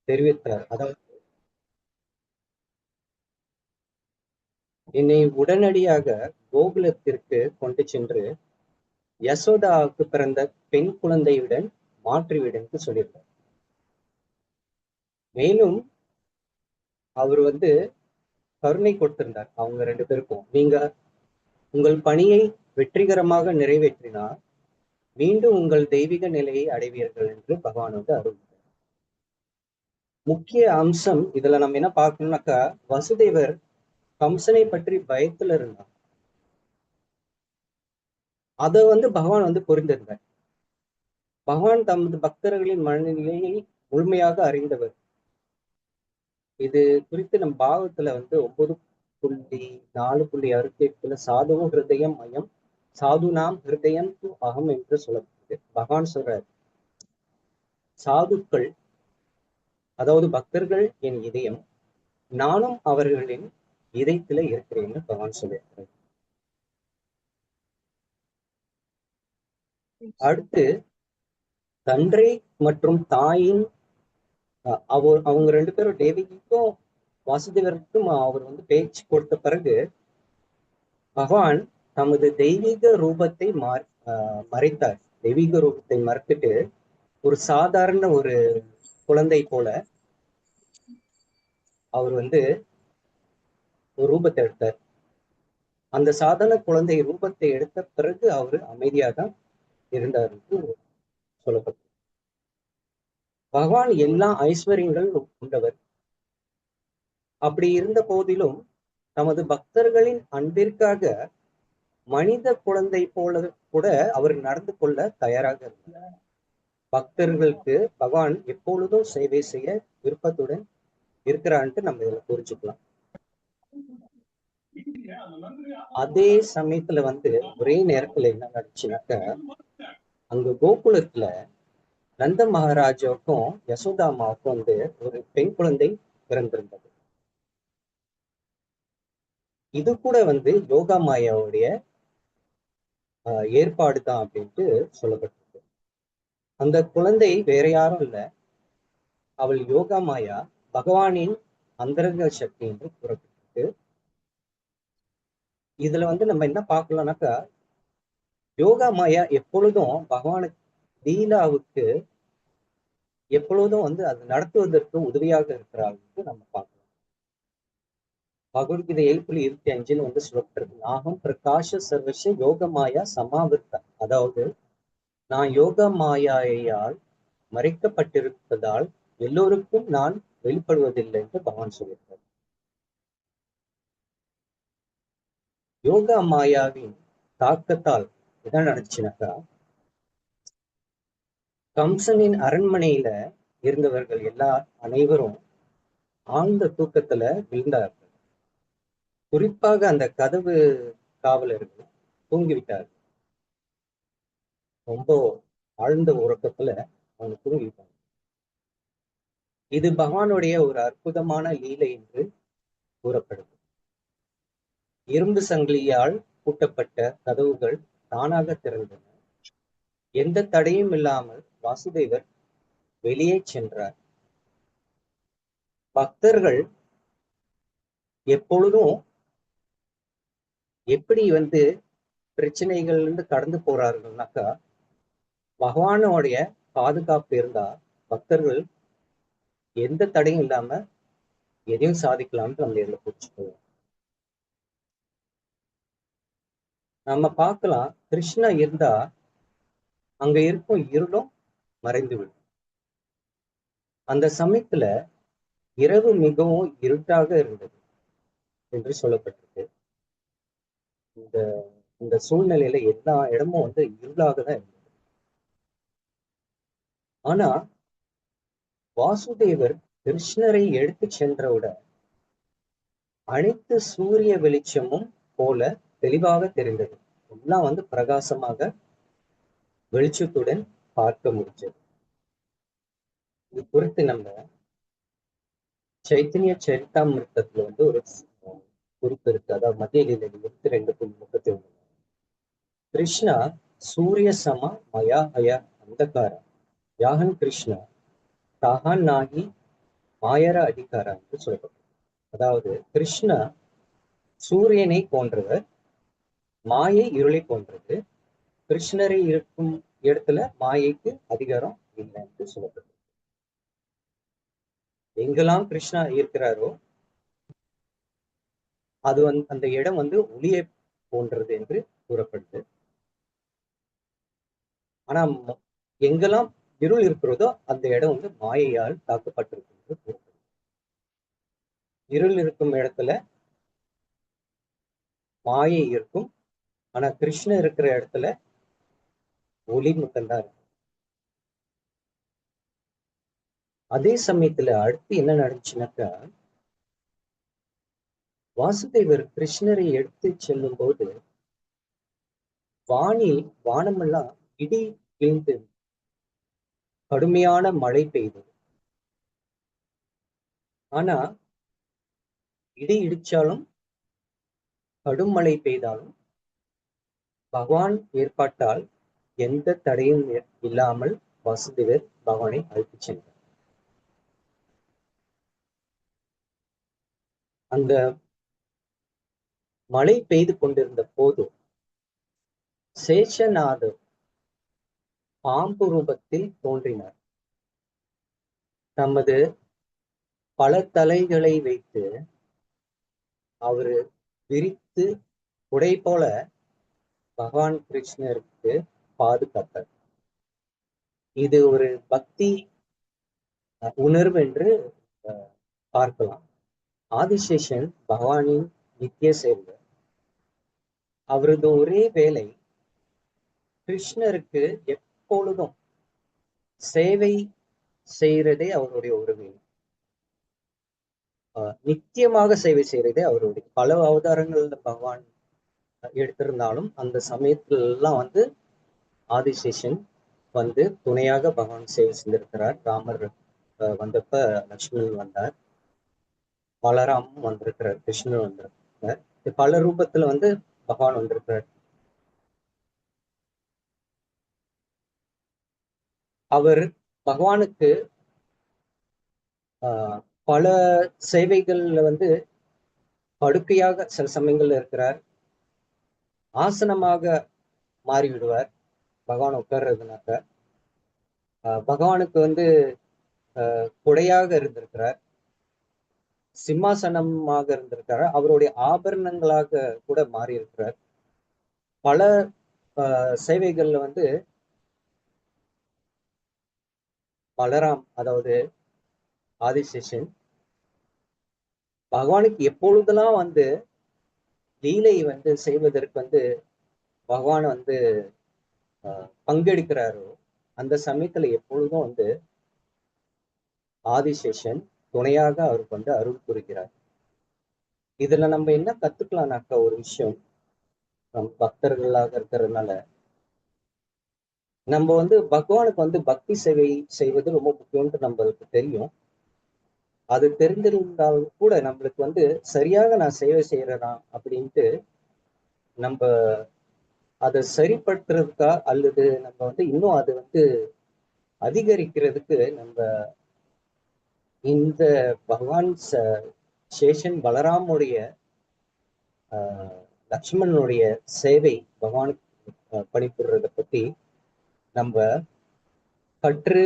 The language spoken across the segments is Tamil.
தெரிவித்தார். அதாவது என்னை உடனடியாக கோகுலத்திற்கு கொண்டு சென்று யசோதாவுக்கு பிறந்த பெண் குழந்தையுடன் மாற்றிவிடுன்னு சொல்லியிருக்கார். மேலும் அவர் கருணை கொடுத்திருந்தார் அவங்க 2 பேருக்கும். நீங்க உங்கள் பணியை வெற்றிகரமாக நிறைவேற்றினால் மீண்டும் உங்கள் தெய்வீக நிலையை அடைவீர்கள் என்று பகவான் அருள். முக்கிய அம்சம் இதுல நம்ம என்ன பார்க்கணும்னாக்கா, வசுதேவர் கம்சனை பற்றி பயத்துல இருந்தார். அத பகவான் புரிந்திருந்தார். பகவான் தமது பக்தர்களின் மனநிலையை முழுமையாக அறிந்தவர். இது குறித்து நம் பாகத்துல 9.4.68 சாதுவும் ஹிருதயம் மயம் சாது நாம் ஹிருதயம் து அகம் என்று சொல்லப்படுது. பகவான் சொல்றார், சாதுக்கள் அதாவது பக்தர்கள் என் இதயம், நானும் அவர்களின் இதயத்துல இருக்கிறேன்னு பகவான் சொல்லியிருக்கிறார். அடுத்து தந்தை மற்றும் தாயின் அவங்க 2 பேரும் தேவகிக்கும் வாசுதேவருக்கும் அவர் பேச்சு கொடுத்த பிறகு பகவான் தமது தெய்வீக ரூபத்தை மறைத்தார். தெய்வீக ரூபத்தை மறைத்துட்டு ஒரு சாதாரண ஒரு குழந்தை போல அவர் ஒரு ரூபத்தை எடுத்தார். அந்த சாதாரண குழந்தை ரூபத்தை எடுத்த பிறகு அவர் அமைதியாக இருந்தார் என்று சொல்லப்பட்டது. பகவான் எல்லா ஐஸ்வர்யங்கள் கொண்டவர். அப்படி இருந்த போதிலும் தமது பக்தர்களின் அன்பிற்காக மனித குழந்தை போல கூட அவர் நடந்து கொள்ள தயாராக இருந்தார். பக்தர்களுக்கு பகவான் எப்பொழுதும் சேவை செய்ய விருப்பத்துடன் இருக்கிறான்ட்டு நம்ம இதுல புரிஞ்சுக்கலாம். அதே சமயத்துல ஒரே நேரத்துல என்ன நடந்துச்சுனாக்க, அங்க கோகுலத்துல நந்த மகாராஜாவுக்கும் யசோதா அம்மாவுக்கும் ஒரு பெண் குழந்தை பிறந்திருந்தது. இது கூட யோகா மாயாவுடைய ஏற்பாடு தான் அப்படின்ட்டு சொல்லப்பட்டிருக்கு. அந்த குழந்தை வேற யாரும் இல்ல, அவள் யோகா மாயா, பகவானின் அந்தரங்க சக்தி என்று கூறப்பட்டிருக்கு. இதுல நம்ம என்ன பார்க்கலாம்னாக்கா, யோகா மாயா எப்பொழுதும் பகவானுக்கு லீலாவுக்கு எப்பொழுதும் அது நடத்துவதற்கு உதவியாக இருக்கிறாள் நம்ம பார்க்கலாம். பகவத்கீதை 7.25 சொல்லப்பட்டிருக்கு, நாகம் பிரகாஷ சர்வச யோக மாயா சமாவிர்த்தா. அதாவது நான் யோக மாயாயால் மறைக்கப்பட்டிருப்பதால் எல்லோருக்கும் நான் வெளிப்படுவதில்லை என்று பகவான் சொல்லியிருக்கார். யோகா மாயாவின் தாக்கத்தால் என்ன நடந்துச்சுனாக்கா, கம்சனின் அரண்மனையில இருந்தவர்கள் அனைவரும் ஆழ்ந்த தூக்கத்துல விழுந்தார்கள். குறிப்பாக அந்த கதவு காவலர்கள் தூங்கிவிட்டார்கள். ரொம்ப ஆழ்ந்த உறக்கத்துல அவங்க தூங்கிவிட்டாங்க. இது பகவானுடைய ஒரு அற்புதமான லீலை என்று கூறப்படுது. இரும்பு சங்கிலியால் பூட்டப்பட்ட கதவுகள் தானாக திறந்தன. எந்த தடையும் இல்லாமல் வாசுதேவர் வெளியே சென்றார். பக்தர்கள் எப்பொழுதும் எப்படி பிரச்சனைகள் கடந்து போறார்கள்னாக்கா, பகவானுடைய பாதுகாப்பு இருந்தா பக்தர்கள் எந்த தடையும் இல்லாம எதையும் சாதிக்கலாம்னு நம்ம இதுல புரிச்சுக்குவோம். நம்ம பார்க்கலாம், கிருஷ்ணா இருந்தா அங்க இருக்கும் இருளும் மறைந்துவிடும். அந்த சமயத்துல இரவு மிகவும் இருட்டாக இருந்தது என்று சொல்லப்பட்டிருக்கு. இந்த இந்த சூழ்நிலையில எல்லா இடமும் இருளாக தான் இருந்தது. ஆனா வாசுதேவர் கிருஷ்ணரை எடுத்து சென்றவுடன் அனைத்து சூரிய வெளிச்சமும் போல தெளிவாக தெரிந்தது. எல்லாம் பிரகாசமாக வெளிச்சத்துடன் பார்க்க முடிஞ்சது. இது குறித்து நம்ம சைத்தன்ய சரிதாமிர்தத்துல ஒரு குறிப்பு இருக்கு. அதாவது மத்திய லீலை 22.31. கிருஷ்ணா சூரிய சம மயா அய அந்தகார யாகன் கிருஷ்ணா தகான் நாகி மாயர அதிகாரா என்று சொல்லப்பட்டது. அதாவது கிருஷ்ணா சூரியனை போன்றவர், மாயை இருளை போன்றது. கிருஷ்ணரை இருக்கும் இடத்துல மாயைக்கு அதிகாரம் இல்லை என்று சொல்லப்பட்டது. எங்கெல்லாம் கிருஷ்ணா இருக்கிறாரோ அது அந்த இடம் ஒளியை போன்றது என்று கூறப்படுது. ஆனா எங்கெல்லாம் இருள் இருக்கிறதோ அந்த இடம் மாயையால் தாக்கப்பட்டிருக்கு என்று கூறப்படுது. இருள் இருக்கும் இடத்துல மாயை இருக்கும், ஆனா கிருஷ்ணர் இருக்கிற இடத்துல ஒளி மட்டும்தான் இருக்கும். அதே சமயத்துல அடுத்து என்ன நடந்துச்சுனாக்கா, வாசுதேவர் கிருஷ்ணரை எடுத்து செல்லும் போது வானமெல்லாம் இடி விழுந்து கடுமையான மழை பெய்தது. ஆனா இடி இடிச்சாலும் கடும் மழை பெய்தாலும் பகவான் ஏற்பாட்டால் எந்த தடையும் இல்லாமல் வாசுதேவர் பகவானை அழைத்து சென்றார். அந்த மழை பெய்து கொண்டிருந்த போது சேஷநாதர் பாம்பு ரூபத்தில் தோன்றினார். தமது பல தலைகளை வைத்து அவரு விரித்து உடை போல பகவான் கிருஷ்ணருக்கு பாதுகாத்தார். இது ஒரு பக்தி உணர்வு என்று பார்க்கலாம். ஆதிசேஷன் பகவானின் நித்திய சேவகர். அவரது ஒரே வேலை கிருஷ்ணருக்கு எப்பொழுதும் சேவை செய்யறதே அவருடைய ஒரு வேலை. நித்தியமாக சேவை செய்யறதே அவருடைய. பல அவதாரங்கள்ல பகவான் எடுத்திருந்தாலும் அந்த சமயத்துல எல்லாம் ஆதிசேஷன் துணையாக பகவான் சேவை செஞ்சிருக்கிறார். ராமர் வந்தப்ப லக்ஷ்மணன் வந்தார், பலராமும் வந்திருக்கிறார், கிருஷ்ணன் வந்திருக்கிறார், பல ரூபத்துல பகவான் வந்திருக்கிறார். அவர் பகவானுக்கு பல சேவைகள்ல படுக்கையாக சில சமயங்கள்ல இருக்கிறார், ஆசனமாக மாறிவிடுவார். பகவான் உட்கார்றதுனாக்க பகவானுக்கு குடையாக இருந்திருக்கிறார், சிம்மாசனமாக இருந்திருக்கிறார், அவருடைய ஆபரணங்களாக கூட மாறி இருக்கிறார். பல சேவைகள்ல பலராம், அதாவது ஆதிசேஷன் பகவானுக்கு எப்பொழுதெல்லாம் லீலை செய்வதற்கு பகவான் பங்கெடுக்கிறாரோ அந்த சமயத்துல எப்பொழுதும் ஆதிசேஷன் துணையாக அவருக்கு அருள் புரிகிறார். இதுல நம்ம என்ன கத்துக்கலாம்னாக்கா, ஒரு விஷயம், நம் பக்தர்களாக இருக்கிறதுனால நம்ம பகவானுக்கு பக்தி சேவை செய்வது ரொம்ப முக்கியம்னு நம்மளுக்கு தெரியும். அது தெரிந்திருந்தாலும் கூட நம்மளுக்கு சரியாக நான் சேவை செய்யறேனா அப்படின்ட்டு நம்ம அதை சரிப்படுத்துறதுக்கா அல்லது நம்ம இன்னும் அது அதிகரிக்கிறதுக்கு நம்ம இந்த பகவான் சேஷன் பலராமுடைய லக்ஷ்மணனுடைய சேவை பகவானுக்கு பணிபுரிறதை பத்தி நம்ம கற்று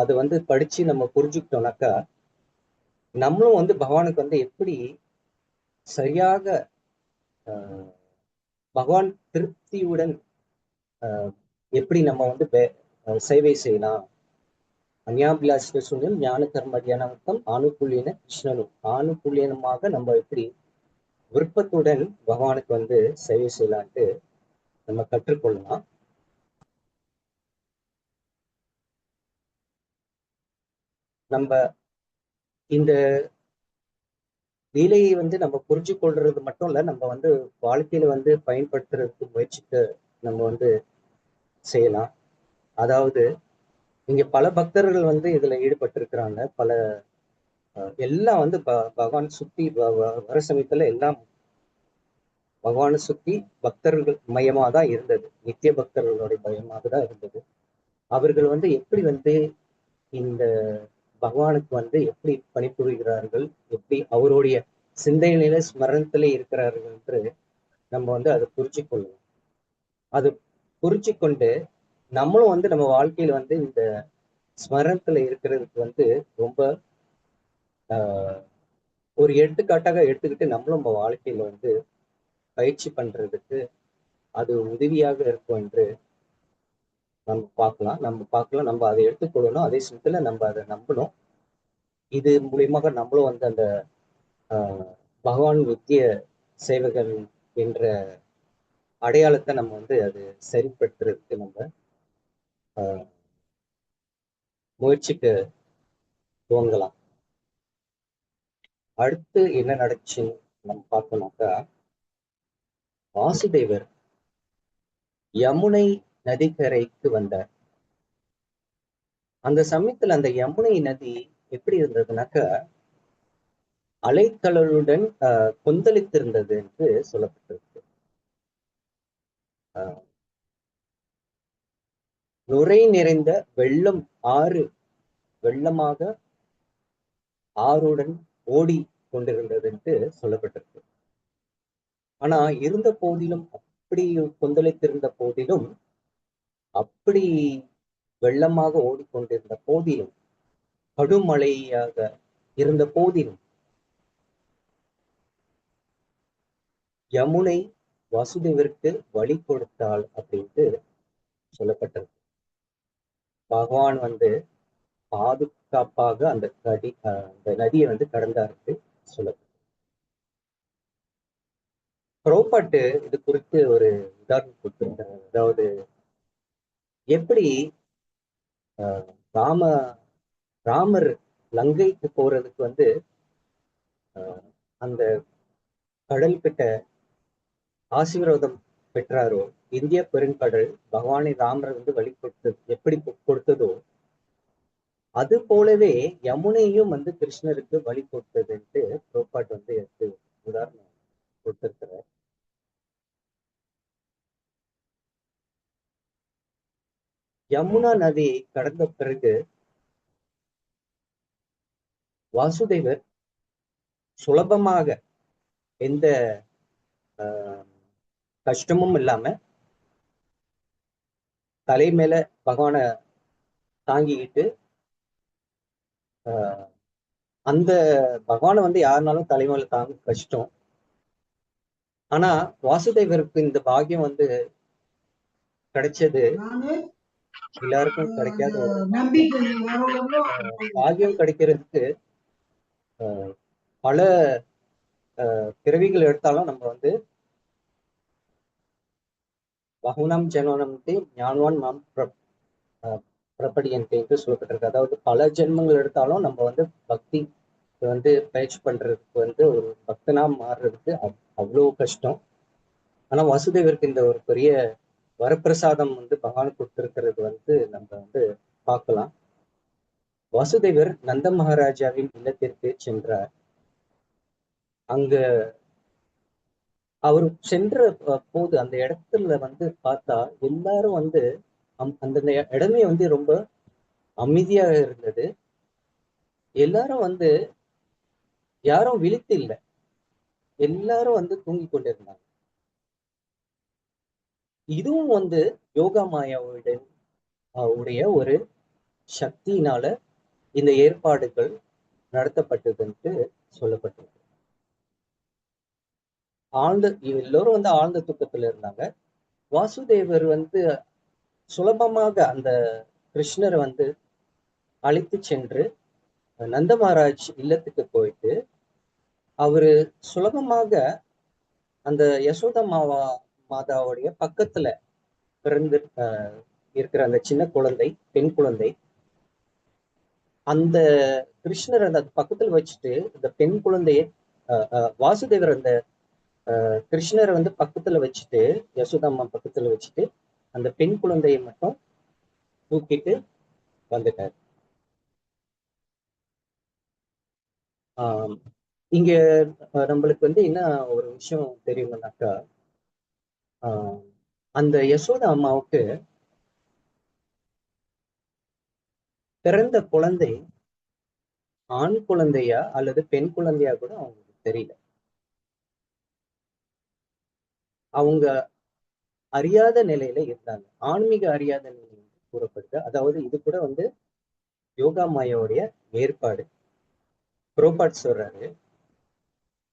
அதை படிச்சு நம்ம புரிஞ்சுக்கிட்டோம்னாக்கா நம்மளும் பகவானுக்கு எப்படி சரியாக பகவான் திருப்தியுடன் எப்படி நம்ம சேவை செய்யலாம். அந்யாபிலாஷ சூன்யம் ஞான கர்ம தியானமுத்தம் ஆணுக்குள்ளின கிருஷ்ணனும், ஆணுக்குள்ளியனமாக நம்ம எப்படி விருப்பத்துடன் பகவானுக்கு சேவை செய்யலான்ட்டு நம்ம கற்றுக்கொள்ளலாம். நம்ம இந்த லீலையை நம்ம புரிஞ்சு கொள்றது மட்டும் இல்ல, நம்ம வாழ்க்கையில பயன்படுத்துறதுக்கு முயற்சிக்க நம்ம செய்யலாம். அதாவது இங்க பல பக்தர்கள் இதுல ஈடுபட்டிருக்கிறாங்க. பல எல்லாம் பகவான் சுத்தி வர சமயத்துல எல்லாம் பகவானை சுத்தி பக்தர்கள் மையமா தான் இருந்தது, நித்திய பக்தர்களுடைய மையமாக தான் இருந்தது. அவர்கள் எப்படி இந்த பகவானுக்கு வந்து எப்படி பணிபுரிகிறார்கள், எப்படி அவருடைய சிந்தையில ஸ்மரணத்திலே இருக்கிறார்கள் என்று நம்ம வந்து அதை புரிஞ்சு கொள்ளணும். அது புரிஞ்சு கொண்டு நம்மளும் வந்து நம்ம வாழ்க்கையில வந்து இந்த ஸ்மரணத்துல இருக்கிறதுக்கு வந்து ரொம்ப ஆஹ் ஒரு எடுத்துக்காட்டாக எடுத்துக்கிட்டு நம்மளும் நம்ம வாழ்க்கையில வந்து பயிற்சி பண்றதுக்கு அது உதவியாக இருக்கும் என்று நம்ம பார்க்கலாம் நம்ம அதை எடுத்துக்கொள்ளணும். அதே சமயத்துல நம்ம அதை நம்பணும். இது மூலியமாக நம்மளும் வந்து அந்த ஆஹ் பகவான் நித்திய சேவைகள் என்ற அடையாளத்தை நம்ம வந்து அது சரிப்படுத்துறதுக்கு நம்ம ஆஹ் முயற்சிக்க துவங்கலாம். அடுத்து என்ன நடந்துச்சுன்னு நம்ம பார்த்தோம்னாக்கா, வாசுதேவர் யமுனை நதிக்கரைக்கு வந்தார். அந்த சமயத்துல அந்த யமுனை நதி எப்படி இருந்ததுனாக்கா அலைக்கடலுடன் கொந்தளித்திருந்தது என்று சொல்லப்பட்டிருக்கு. ஆஹ் நுரை நிறைந்த வெள்ளம், ஆறு வெள்ளமாக ஆறுடன் ஓடி கொண்டிருந்தது என்று சொல்லப்பட்டிருக்கு. ஆனா இருந்த போதிலும், அப்படி கொந்தளித்திருந்த போதிலும், அப்படி வெள்ளமாக ஓடிக்கொண்டிருந்த போதிலும், கடுமழையாக இருந்த போதிலும், யமுனை வாசுதேவருக்கு வழி கொடுத்தாள் அப்படின்ட்டு சொல்லப்பட்டது. பகவான் வந்து பாதுகாப்பாக அந்த நதியை வந்து கடந்தாருக்கு சொல்லப்பட்டது. புரோபாட்டு இது குறித்து ஒரு உதாரணம் கொடுத்திருக்காங்க. அதாவது எப்படி ஆஹ் ராம ராமர் லங்கைக்கு போறதுக்கு வந்து ஆஹ் அந்த கடல் கிட்ட ஆசீர்வாதம் பெற்றாரோ, இந்திய பெருங்கடல் பகவானை ராமர் வந்து வழி கொடுத்தது எப்படி கொடுத்ததோ, அது போலவே யமுனையும் வந்து கிருஷ்ணருக்கு வழி கொடுத்ததுன்ட்டு புரோபாட் வந்து எடுத்து உதாரணம் கொடுத்திருக்கிறார். யமுனா நதி கடந்த பிறகு வாசுதேவர் சுலபமாக எந்த ஆஹ் கஷ்டமும் இல்லாம தலை மேல பகவானை தாங்கிக்கிட்டு, ஆஹ் அந்த பகவானை வந்து யாருனாலும் தலைமையில தாங்க கஷ்டம். ஆனா வாசுதேவருக்கு இந்த பாக்கியம் வந்து கிடைச்சது எல்லாருக்கும் கிடைக்காத ஒரு பாக்கியம். கிடைக்கிறதுக்கு பல பிறவிகள் எடுத்தாலும் நம்ம வந்து பகுனம் ஜனனம்தே ஞானவான் மாம் பிரபடியன்ட்டு என்று சொல்லப்பட்டிருக்கு. அதாவது பல ஜென்மங்கள் எடுத்தாலும் நம்ம வந்து பக்தி வந்து பயிற்சி பண்றதுக்கு வந்து ஒரு பக்தனா மாறுறதுக்கு அவ்வளவு கஷ்டம். ஆனா வாசுதேவருக்கு இந்த ஒரு பெரிய வரப்பிரசாதம் வந்து பகவான் கொடுத்திருக்கிறது வந்து நம்ம வந்து பார்க்கலாம். வாசுதேவர் நந்த மகாராஜாவின் இல்லத்திற்கு சென்றார். அங்க அவர் சென்ற போது அந்த இடத்துல வந்து பார்த்தா எல்லாரும் வந்து அந்த இடமே வந்து ரொம்ப அமைதியாக இருந்தது. எல்லாரும் வந்து யாரும் விழித்து இல்லை, எல்லாரும் வந்து தூங்கி கொண்டிருந்தாங்க. இதுவும் வந்து யோகா மாயாவுடைய உடைய ஒரு சக்தியினால இந்த ஏற்பாடுகள் நடத்தப்பட்டதுன்ட்டு சொல்லப்பட்டது. எல்லோரும் வந்து ஆழ்ந்த தூக்கத்துல இருந்தாங்க. வாசுதேவர் வந்து சுலபமாக அந்த கிருஷ்ணரை வந்து அழைத்து சென்று நந்த மகாராஜ் இல்லத்துக்கு போயிட்டு அவரு சுலபமாக அந்த யசோதா மாதாவுடைய பக்கத்துல பிறந்து இருக்கிற அந்த சின்ன குழந்தை, பெண் குழந்தை, அந்த கிருஷ்ணர் அந்த பக்கத்துல வச்சுட்டு இந்த பெண் குழந்தைய வாசுதேவர் அந்த கிருஷ்ணரை வந்து பக்கத்துல வச்சுட்டு, யசோதாம்மா பக்கத்துல வச்சுட்டு அந்த பெண் குழந்தையை மட்டும் தூக்கிட்டு வந்துட்டார். ஆஹ் இங்க நம்மளுக்கு வந்து என்ன ஒரு விஷயம் தெரியுங்கன்னாக்கா, ஆஹ் அந்த யசோதா அம்மாவுக்கு பிறந்த குழந்தை ஆண் குழந்தையா அல்லது பெண் குழந்தையா கூட அவங்களுக்கு தெரியல. அவங்க அறியாத நிலையில இருந்தாங்க. ஆன்மீக அறியாத நிலை கூறப்படுது. அதாவது இது கூட யோகா மாயாவுடைய ஏற்பாடு. புரோபாட் சொல்றாரு,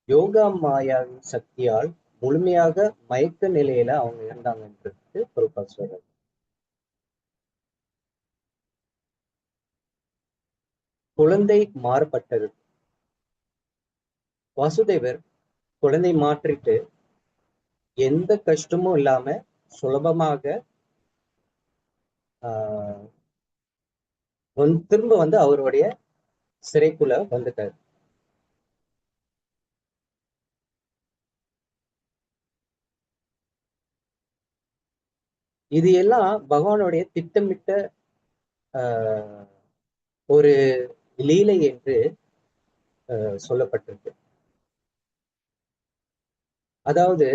யோகா மாயாவின் சக்தியால் முழுமையாக மயக்க நிலையில அவங்க இருந்தாங்கன்றது புரோபாட் சொல்றாரு. குழந்தை மாறப்பட்டது. வாசுதேவர் குழந்தை மாற்றிட்டு எந்த கஷ்டமும் இல்லாம சுலபமாக ஆஹ் திரும்ப அவருடைய சிறைக்குள்ள வந்துட்டாரு. இது எல்லாம் பகவானுடைய திட்டமிட்ட ஆஹ் ஒரு லீலை என்று சொல்லப்பட்டிருக்கு. அதாவது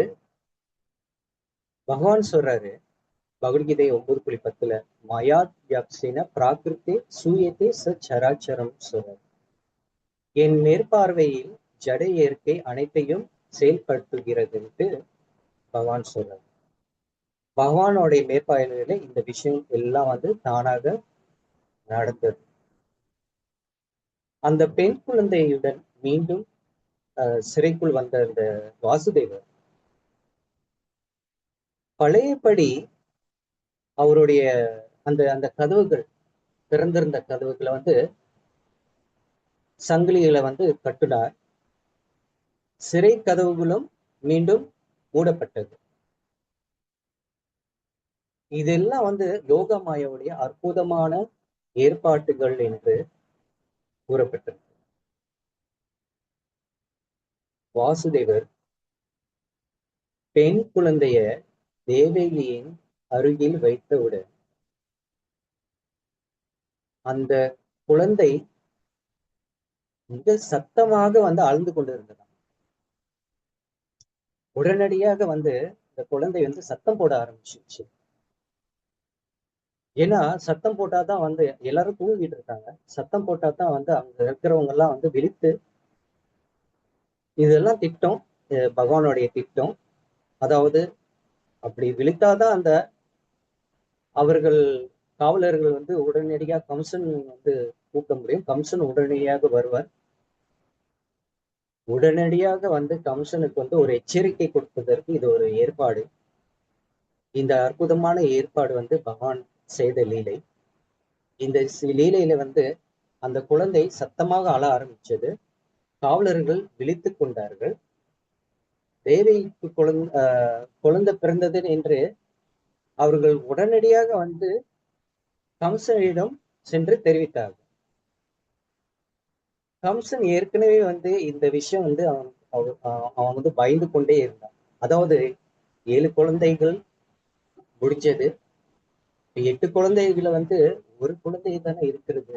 பகவான் சொல்றாரு பகவத்கீதை 9.10 மயாத் யக்ஷின பிராகிருத்தே சூயத்தே சராச்சரம் சொல்றாரு. என் மேற்பார்வையில் ஜட இயற்கை அனைத்தையும் செயல்படுத்துகிறது என்று பகவான் சொல்றாரு. பகவானுடைய மேற்பார்வையில இந்த விஷயம் எல்லாம் தானாக நடந்தது. அந்த பெண் குழந்தையுடன் மீண்டும் சிறைக்குள் வந்த அந்த வாசுதேவர் பழையபடி அவருடைய அந்த அந்த கதவுகள், திறந்திருந்த கதவுகளை சங்கிலிகளை கட்டுனார். சிறை கதவுகளும் மீண்டும் மூடப்பட்டது. இதெல்லாம் யோக மாயாவுடைய அற்புதமான ஏற்பாட்டுகள் என்று கூறப்பட்டது. வாசுதேவர் பெண் குழந்தைய தேவகியின் அருகில் வைத்தவுடன் அந்த குழந்தை மிக சத்தமாக அழுந்து கொண்டிருந்தது. உடனடியாக இந்த குழந்தை சத்தம் போட ஆரம்பிச்சிருச்சு. ஏன்னா சத்தம் போட்டாதான் எல்லாரும் தூங்கிட்டு இருக்காங்க. சத்தம் போட்டாதான் அங்க இருக்கிறவங்க எல்லாம் விழித்து, இதெல்லாம் திட்டம், பகவானுடைய திட்டம். அதாவது அப்படி விழித்தாதான் அவர்கள் காவலர்கள் உடனடியாக கம்சன் கூட்ட முடியும். கம்சன் உடனடியாக வருவார். உடனடியாக கம்சனுக்கு ஒரு எச்சரிக்கை கொடுப்பதற்கு இது ஒரு ஏற்பாடு. இந்த அற்புதமான ஏற்பாடு பகவான் செய்த லீலை. இந்த லீலையில அந்த குழந்தை சத்தமாக அழ ஆரம்பிச்சது. காவலர்கள் விழித்து கொண்டார்கள். தேவிக்கு குழந்தை பிறந்தது என்று அவர்கள் உடனடியாக கம்சனிடம் சென்று தெரிவித்தார்கள். கம்சன் ஏற்கனவே இந்த விஷயம் அவன் பயந்து கொண்டே இருந்தான். அதாவது 7 குழந்தைகள் முடிஞ்சது. 8 குழந்தைகளை ஒரு குழந்தை தானே இருக்கிறது.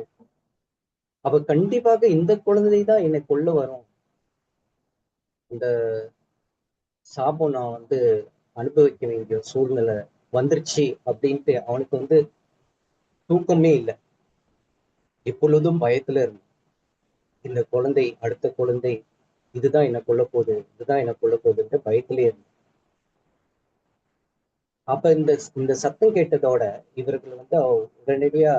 அப்ப கண்டிப்பாக இந்த குழந்தை தான் என்னை கொள்ள வரும். இந்த சாபம் நான் அனுபவிக்க வேண்டிய சூழ்நிலை வந்துருச்சு அப்படின்ட்டு அவனுக்கு தூக்கமே இல்லை. எப்பொழுதும் பயத்துல இருந்து இந்த குழந்தை, அடுத்த குழந்தை இதுதான் என்ன கொல்ல போகுது, இதுதான் என்ன கொல்ல போகுதுன்ற பயத்திலே இருந்து. அப்ப இந்த சத்தம் கேட்டதோட இவர்கள் உடனடியா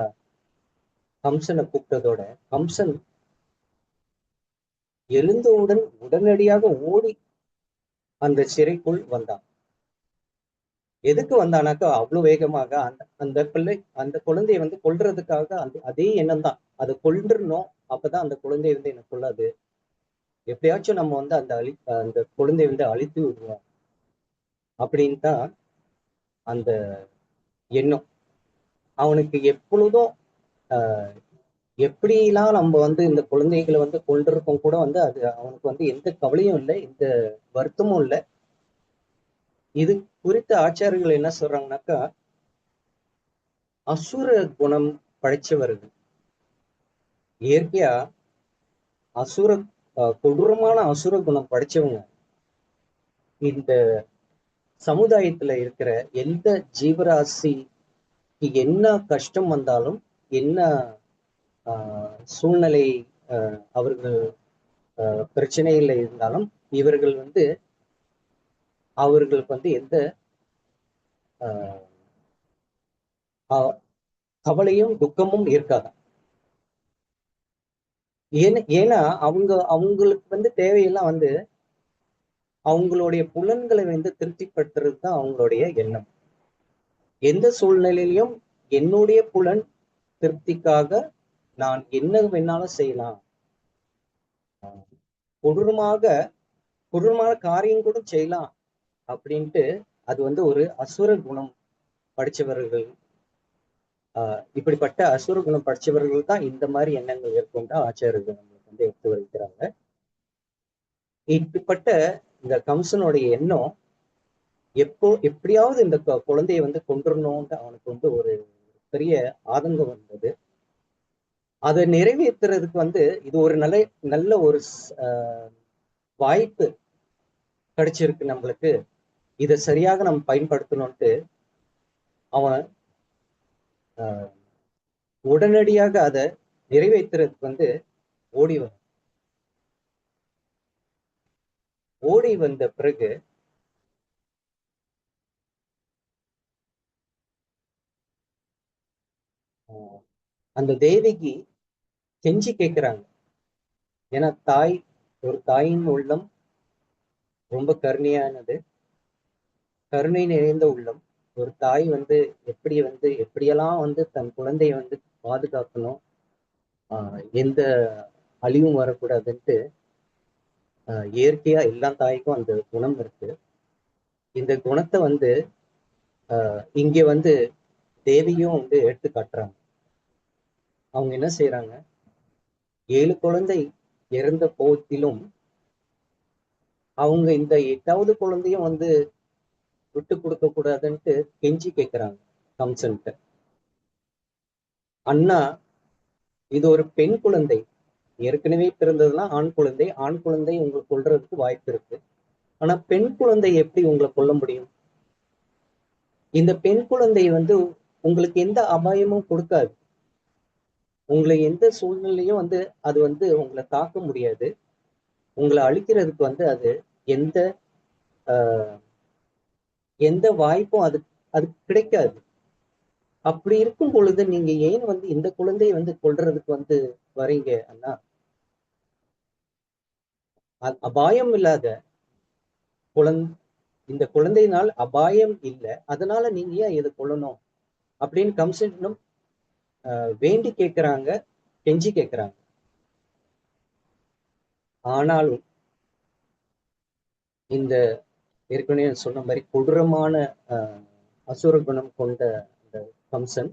கம்சனை கூப்பிட்டதோட கம்சன் எழுந்தவுடன் உடனடியாக ஓடி அந்த சிறைக்குள் வந்தான். எதுக்கு வந்தானாக்கா அவ்வளவு வேகமாக அந்த குழந்தையை கொல்றதுக்காக அதே எண்ணம் தான். அதை கொல்றணும். அப்பதான் அந்த குழந்தை என்ன கொள்ளாது. எப்படியாச்சும் நம்ம அந்த குழந்தையை அழித்து விடுவோம் அப்படின்னு தான் அந்த எண்ணம். அவனுக்கு எப்பொழுதும் எப்படிலாம் நம்ம இந்த குழந்தைகளை கொண்டிருக்கோம் கூட அது அவனுக்கு எந்த கவலையும் இல்லை, எந்த வருத்தமும் இல்லை. இது குறித்த ஆச்சாரியர்கள் என்ன சொல்றாங்கன்னாக்கா, அசுர குணம் படைச்சவர்கள், இயற்கையா கொடூரமான அசுர குணம் படைச்சவங்க இந்த சமுதாயத்துல இருக்கிற எந்த ஜீவராசிக்கு என்ன கஷ்டம் வந்தாலும், என்ன சூழ்நிலை அவர்கள் பிரச்சனையில் இருந்தாலும் இவர்கள் வந்து அவர்களுக்கு வந்து எந்த கவலையும் துக்கமும் இருக்காது. ஏன்னா அவங்களுக்கு வந்து தேவையெல்லாம் வந்து அவங்களுடைய புலன்களை வந்து திருப்திப்படுத்துறது தான் அவங்களுடைய எண்ணம். எந்த சூழ்நிலையிலும் என்னுடைய புலன் திருப்திக்காக நான் என்ன வேணாலும் செய்யலாம், கொடூரமான காரியம் கூட செய்யலாம் அப்படின்ட்டு அது வந்து ஒரு அசுர குணம் படிச்சவர்கள், இப்படிப்பட்ட அசுர குணம் படிச்சவர்கள் தான் இந்த மாதிரி எண்ணங்கள் ஏற்கொண்ட ஆச்சாரியர்கள் நம்மளுக்கு வந்து எடுத்து வைக்கிறாங்க. இப்படிப்பட்ட இந்த கம்சனுடைய எண்ணம் எப்படியாவது இந்த குழந்தையை வந்து கொண்டுடணும்னு அவனுக்கு வந்து ஒரு பெரிய ஆதங்கம் வந்தது. அதை நிறைவேற்றுறதுக்கு வந்து இது ஒரு நல்ல ஒரு வாய்ப்பு கிடைச்சிருக்கு நம்மளுக்கு, இதை சரியாக நம்ம பயன்படுத்தணும்ட்டு அவன் உடனடியாக அதை நிறைவேற்றுறதுக்கு வந்து ஓடி வந்த பிறகு அந்த தேவிக்கு கெஞ்சி கேட்கிறாங்க. ஏன்னா ஒரு தாயின் உள்ளம் ரொம்ப கருணையானது, கருணை நிறைந்த உள்ளம். ஒரு தாய் வந்து எப்படியெல்லாம் வந்து தன் குழந்தைய வந்து பாதுகாக்கணும், எந்த அழிவும் வரக்கூடாதுன்ட்டு இயற்கையா எல்லா தாய்க்கும் அந்த குணம் இருக்கு. இந்த குணத்தை வந்து இங்க வந்து தேவியும் வந்து எடுத்து காட்டுறாங்க. அவங்க என்ன செய்யறாங்க, 7 குழந்தை இறந்த போதிலும் அவங்க இந்த 8வது குழந்தையும் வந்து விட்டு கொடுக்க கூடாதுன்ட்டு கெஞ்சி கேட்கிறாங்க கம்சன்ட்ட. அண்ணா, இது ஒரு பெண் குழந்தை, ஏற்கனவே பிறந்ததுன்னா ஆண் குழந்தை, ஆண் குழந்தை உங்களை கொல்றதுக்கு வாய்ப்பு இருக்கு. ஆனா பெண் குழந்தை எப்படி உங்களை கொல்ல முடியும்? இந்த பெண் குழந்தை வந்து உங்களுக்கு எந்த அபாயமும் கொடுக்காது, உங்களை எந்த சூழ்நிலையும் வந்து அது வந்து உங்களை தாக்க முடியாது, உங்களை அழிக்கிறதுக்கு வந்து அது எந்த எந்த வாய்ப்பும் அது கிடைக்காது. அப்படி இருக்கும் பொழுது நீங்க ஏன் வந்து இந்த குழந்தையை வந்து கொல்றதுக்கு வந்து வரீங்க அண்ணா? அபாயம் இல்லாத இந்த குழந்தையினால் அபாயம் இல்லை, அதனால நீங்க ஏன் இதை கொல்லணும் அப்படின்னு கம்சனும் வேண்டி கேட்கிறாங்க, கெஞ்சி கேட்கிறாங்க. ஆனாலும் இந்த ஏற்கனவே சொன்ன மாதிரி கொடூரமான அசுர குணம் கொண்ட இந்த கம்சன்,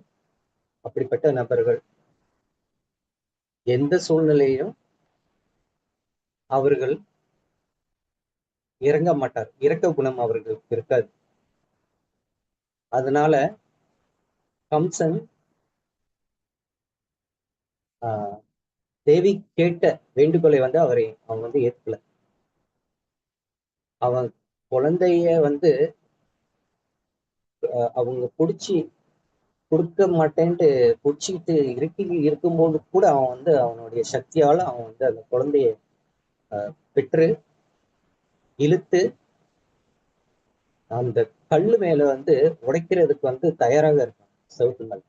அப்படிப்பட்ட நபர்கள் எந்த சூழ்நிலையிலும் அவர்கள் இறங்க மாட்டார், இரக்க குணம் அவர்களுக்கு இருக்காது. அதனால கம்சன் தேவி கேட்ட வேண்டுகோளை வந்து அவன் வந்து ஏற்கல. அவன் குழந்தைய வந்து அவங்க புடிச்சு கொடுக்க மாட்டேன்ட்டு புடிச்சுக்கிட்டு இருக்கும்போது கூட அவன் வந்து அவனுடைய சக்தியால அவன் வந்து அந்த குழந்தைய பெற்று இழுத்து அந்த கல்லு மேல வந்து உடைக்கிறதுக்கு வந்து தயாராக இருக்கான் செவுத்து மேல.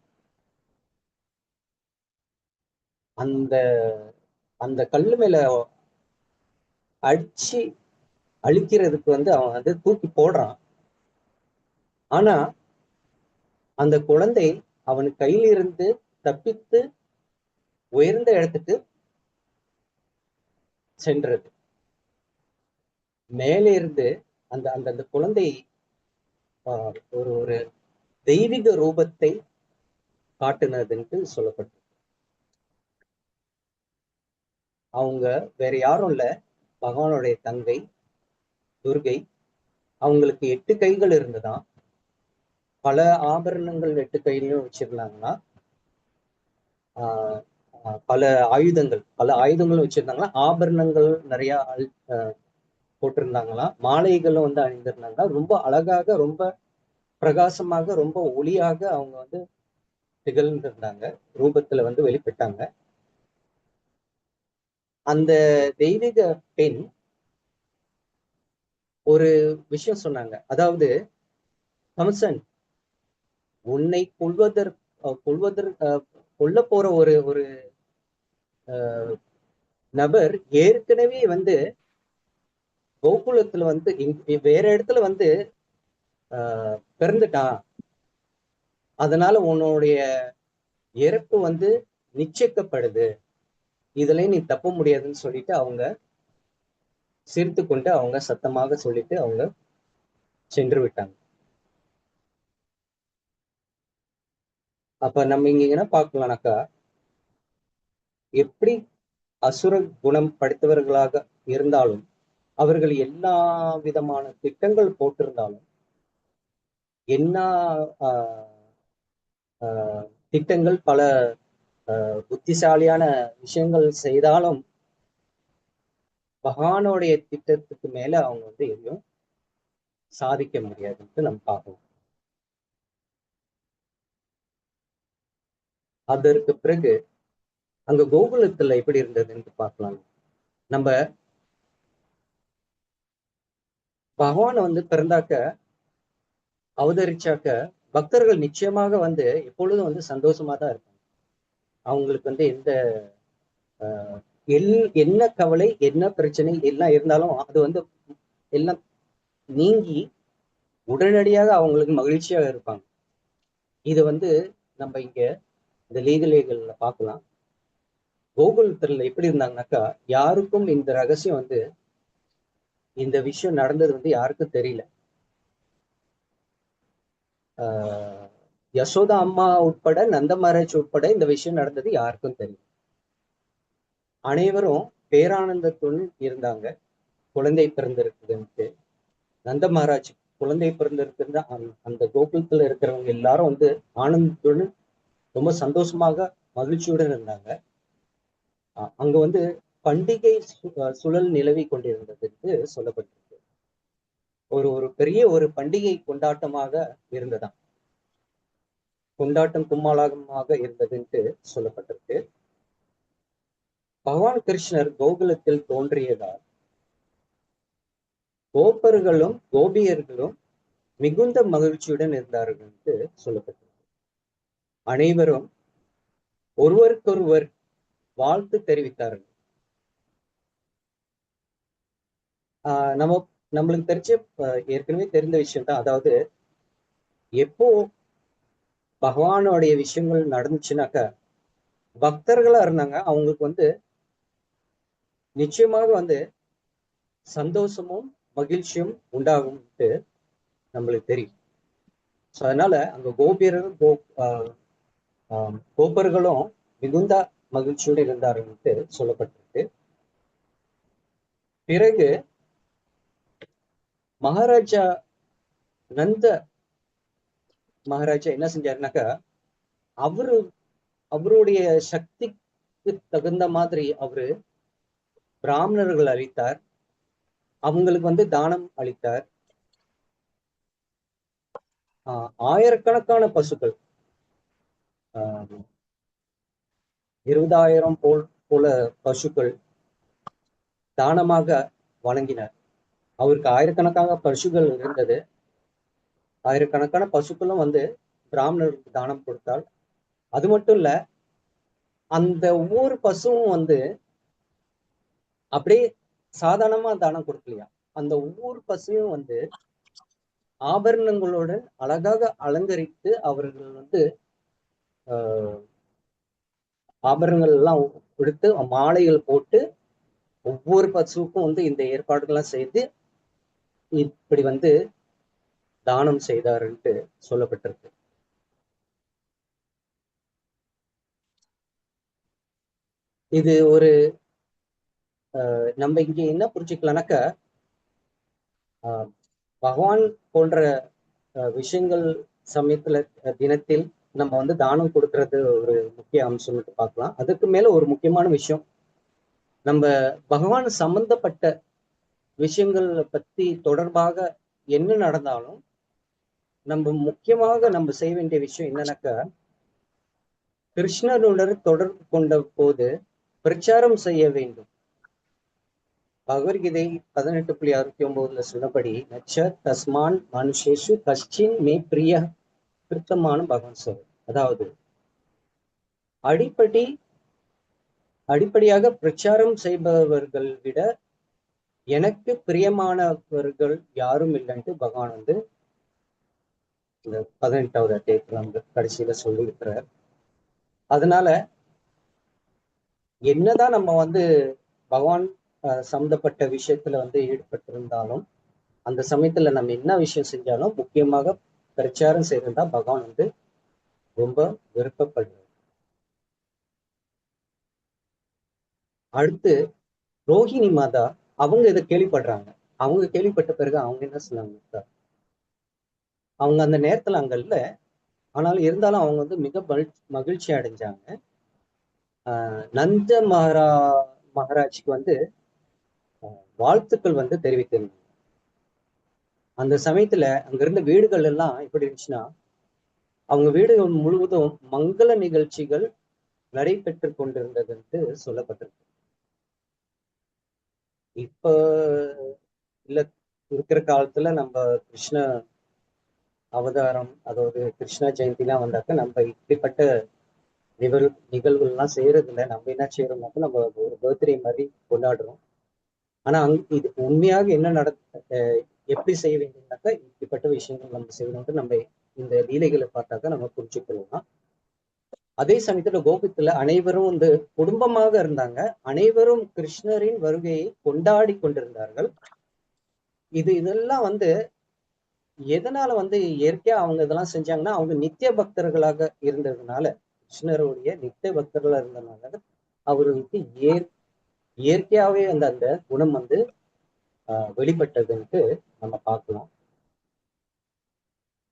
அந்த அந்த கல்லு மேல அடிச்சு அழிக்கிறதுக்கு வந்து அவன் வந்து தூக்கி போடுறான். ஆனா அந்த குழந்தை அவன் கையிலிருந்து தப்பித்து உயர்ந்த இடத்துக்கு சென்றது. மேலே இருந்து அந்த அந்த அந்த குழந்தை ஒரு ஒரு தெய்வீக ரூபத்தை காட்டுனதுன்ட்டு சொல்லப்பட்டு. அவங்க வேற யாரும் இல்ல, பகவானுடைய தங்கை துர்கை. அவங்களுக்கு 8 கைகள் இருந்ததாம், பல ஆபரணங்கள் 8 கையிலையும் வச்சிருந்தாங்கன்னா, பல ஆயுதங்களும் வச்சிருந்தாங்களா, ஆபரணங்கள் நிறைய போட்டிருந்தாங்களா, மாலைகளும் வந்து அணிந்திருந்தாங்களா. ரொம்ப அழகாக, ரொம்ப பிரகாசமாக, ரொம்ப ஒளியாக அவங்க வந்து திகழ்ந்திருந்தாங்க, ரூபத்துல வந்து வெளிப்பட்டாங்க. அந்த தெய்வீக பெண் ஒரு விஷயம் சொன்னாங்க. அதாவது, கம்சன் உன்னை கொல்ல போற ஒரு ஒரு நபர் ஏற்கனவே வந்து கோகுலத்துல வந்து வேற இடத்துல வந்து பிறந்துட்டான். அதனால உன்னுடைய இறப்பு வந்து நிச்சயிக்கப்படுது. இதுல நீ தப்ப முடியாதுன்னு சொல்லிட்டு அவங்க சிரித்து கொண்டு அவங்க சத்தமாக சொல்லிட்டு அவங்க சென்று விட்டாங்க. அப்ப நம்ம இங்க என்ன பார்க்கலாம்னாக்கா, எப்படி அசுர குணம் படைத்தவர்களாக இருந்தாலும், அவர்கள் எல்லா விதமான திட்டங்கள் போட்டிருந்தாலும், என்ன திட்டங்கள் பல புத்திசாலியான விஷயங்கள் செய்தாலும், பகவானுடைய திட்டத்துக்கு மேல அவங்க வந்து எதையும் சாதிக்க முடியாதுன்னு நம்ம பார்க்கலாம். அதற்கு பிறகு அங்க கோகுலத்துல எப்படி இருந்ததுன்னு பார்க்கலாம். நம்ம பகவான் வந்து பிறந்தாக்க, அவதரிச்சாக்க, பக்தர்கள் நிச்சயமாக வந்து எப்பொழுதும் வந்து சந்தோஷமா தான் இருப்பாங்க. அவங்களுக்கு வந்து எந்த என்ன கவலை, என்ன பிரச்சனை எல்லாம் இருந்தாலும் அது வந்து எல்லாம் நீங்கி உடனடியாக அவங்களுக்கு மகிழ்ச்சியாக இருப்பாங்க. இது வந்து நம்ம இங்க இந்த லீகலேகள்ல பார்க்கலாம். கோகுலத்துல எப்படி இருந்தாங்கனாக்கா, யாருக்கும் இந்த ரகசியம் வந்து இந்த விஷயம் நடந்தது வந்து யாருக்கும் தெரியல. யசோதா அம்மா உட்பட, நந்த மகாராஜ் உட்பட இந்த விஷயம் நடந்தது யாருக்கும் தெரியும். அனைவரும் பேரானந்தத்துடன் இருந்தாங்க. குழந்தை பிறந்திருக்குதுன்ட்டு நந்த மகாராஜ் குழந்தை பிறந்திருக்குன்னு அந்த கோகுலத்துல இருக்கிறவங்க எல்லாரும் வந்து ஆனந்தத்துடன் ரொம்ப சந்தோஷமாக மகிழ்ச்சியுடன் இருந்தாங்க. அங்க வந்து பண்டிகை சுழல் நிலவி கொண்டிருந்ததுக்கு சொல்லப்பட்டிருக்கு. ஒரு ஒரு பெரிய ஒரு பண்டிகை கொண்டாட்டமாக இருந்ததாம். கொண்டாட்டம் கும்மாளமாக இருந்ததுன்ட்டு சொல்லப்பட்டிருக்கு. பகவான் கிருஷ்ணர் கோகுலத்தில் தோன்றியதால் கோபர்களும் கோபியர்களும் மிகுந்த மகிழ்ச்சியுடன் இருந்தார்கள் என்று சொல்லப்பட்டிருக்கு. அனைவரும் ஒருவருக்கொருவர் வாழ்த்து தெரிவித்தார்கள். நம்மளுக்கு தெரிஞ்ச ஏற்கனவே தெரிந்த விஷயம் தான். அதாவது, எப்போ பகவானுடைய விஷயங்கள் நடந்துச்சுனாக்க, பக்தர்களா இருந்தாங்க அவங்களுக்கு வந்து நிச்சயமாக வந்து சந்தோஷமும் மகிழ்ச்சியும் உண்டாகும்ட்டு நம்மளுக்கு தெரியும். அதனால அங்க கோபர்களும் மிகுந்த மகிழ்ச்சியோடு இருந்தார்கள் சொல்லப்பட்டிருக்கு. பிறகு மகாராஜா நந்த மகாராஜா என்ன செஞ்சாருனாக்கா, அவருடைய சக்திக்கு தகுந்த மாதிரி அவரு பிராமணர்கள் அளித்தார். அவங்களுக்கு வந்து தானம் அளித்தார். ஆயிரக்கணக்கான பசுக்கள், 20,000 போல பசுக்கள் தானமாக வழங்கினார். அவருக்கு ஆயிரக்கணக்கான பசுக்கள் இருந்தது. ஆயிரக்கணக்கான பசுக்களும் வந்து பிராமணருக்கு தானம் கொடுத்தால், அது மட்டும் இல்ல, அந்த ஒவ்வொரு பசுவும் வந்து அப்படியே சாதாரணமா தானம் கொடுக்கலையா, அந்த ஒவ்வொரு பசுவும் வந்து ஆபரணங்களுடன் அழகாக அலங்கரித்து அவர்கள் வந்து ஆபரணங்கள் எல்லாம் கொடுத்து மாலைகள் போட்டு ஒவ்வொரு பசுவுக்கும் வந்து இந்த ஏற்பாடுகள்லாம் செய்து இப்படி வந்து தானம் செய்தார்ன்ட்டு சொல்லப்பட்டிருக்கு. இது ஒரு நம்ம இங்க என்ன புரிஞ்சுக்கலாம்னாக்க, பகவான் போன்ற விஷயங்கள் சமயத்துல தினத்தில் நம்ம வந்து தானம் கொடுக்கறது ஒரு முக்கிய அம்சம்னு பார்க்கலாம். அதுக்கு மேல ஒரு முக்கியமான விஷயம், நம்ம பகவான் சம்பந்தப்பட்ட விஷயங்கள் பத்தி தொடர்பாக என்ன நடந்தாலும் நம்ம முக்கியமாக நம்ம செய்ய வேண்டிய விஷயம் என்னன்னாக்கா, கிருஷ்ணனுடன் தொடர்பு கொண்ட போது பிரச்சாரம் செய்ய வேண்டும். பகவத்கீதை 18.69 சொன்னபடி நச்ச தஸ்மான் மனுஷேஷு கஷ்டின் மே பிரிய கிருத்தமான பகவான் சொல். அதாவது அடிப்படையாக பிரச்சாரம் செய்பவர்கள் விட எனக்கு பிரியமானவர்கள் யாரும் இல்லைன்ட்டு பகவான் வந்து இந்த 18வது அத்தியாயத்துல வந்து கடைசியில சொல்லியிருக்கிறார். அதனால என்னதான் நம்ம வந்து பகவான் சம்பந்தப்பட்ட விஷயத்துல வந்து ஈடுபட்டிருந்தாலும் அந்த சமயத்துல நம்ம என்ன விஷயம் செஞ்சாலும் முக்கியமாக பிரச்சாரம் செய்யறதா பகவான் வந்து ரொம்ப விருப்பப்படுறார். அடுத்து ரோஹிணி மாதா அவங்க இதை கேள்விப்படுறாங்க. அவங்க கேள்விப்பட்ட பிறகு அவங்க என்ன சொன்னாங்க, அவங்க அந்த நேரத்துல அங்க இல்ல, ஆனாலும் இருந்தாலும் அவங்க வந்து மிக மகிழ்ச்சி அடைஞ்சாங்க. நந்த மகாராஜ்க்கு வந்து வாழ்த்துக்கள் வந்து தெரிவித்திருந்தாங்க. அந்த சமயத்துல அங்க இருந்த வீடுகள் எல்லாம் எப்படி இருந்துச்சுன்னா, அவங்க வீடுகள் முழுவதும் மங்கள நிகழ்ச்சிகள் நடைபெற்று கொண்டிருந்தது என்று சொல்லப்பட்டிருக்கு. இப்ப இல்ல இருக்கிற காலத்துல நம்ம கிருஷ்ண அவதாரம், அதாவது கிருஷ்ண ஜெயந்திலாம் வந்தாக்க நம்ம இப்படிப்பட்ட நிகழ்வுகள்லாம் செய்யறது இல்லை. நம்ம என்ன செய்யறோம்னாக்க நம்ம ஒரு பர்த்டே மாதிரி கொண்டாடுறோம். ஆனா இது உண்மையாக என்ன எப்படி செய்ய வேண்டியதுனாக்கா இப்படிப்பட்ட விஷயங்கள் நம்ம செய்யணும்னு நம்ம இந்த லீலைகளை பார்த்தாக்க நம்ம புரிஞ்சுக்கலாம். அதே சமயத்துல கோகுலத்துல அனைவரும் வந்து குடும்பமாக இருந்தாங்க. அனைவரும் கிருஷ்ணரின் வருகையை கொண்டாடி கொண்டிருந்தார்கள். இதெல்லாம் வந்து எதனால வந்து இயற்கையா அவங்க இதெல்லாம் செஞ்சாங்கன்னா, அவங்க நித்திய பக்தர்களாக இருந்ததுனால, கிருஷ்ணருடைய நித்திய பக்தர்களா இருந்ததுனால அவர்களுக்கு இயற்கையாவே அந்த குணம் வந்து வெளிப்பட்டதுன்ட்டு நம்ம பார்க்கலாம்.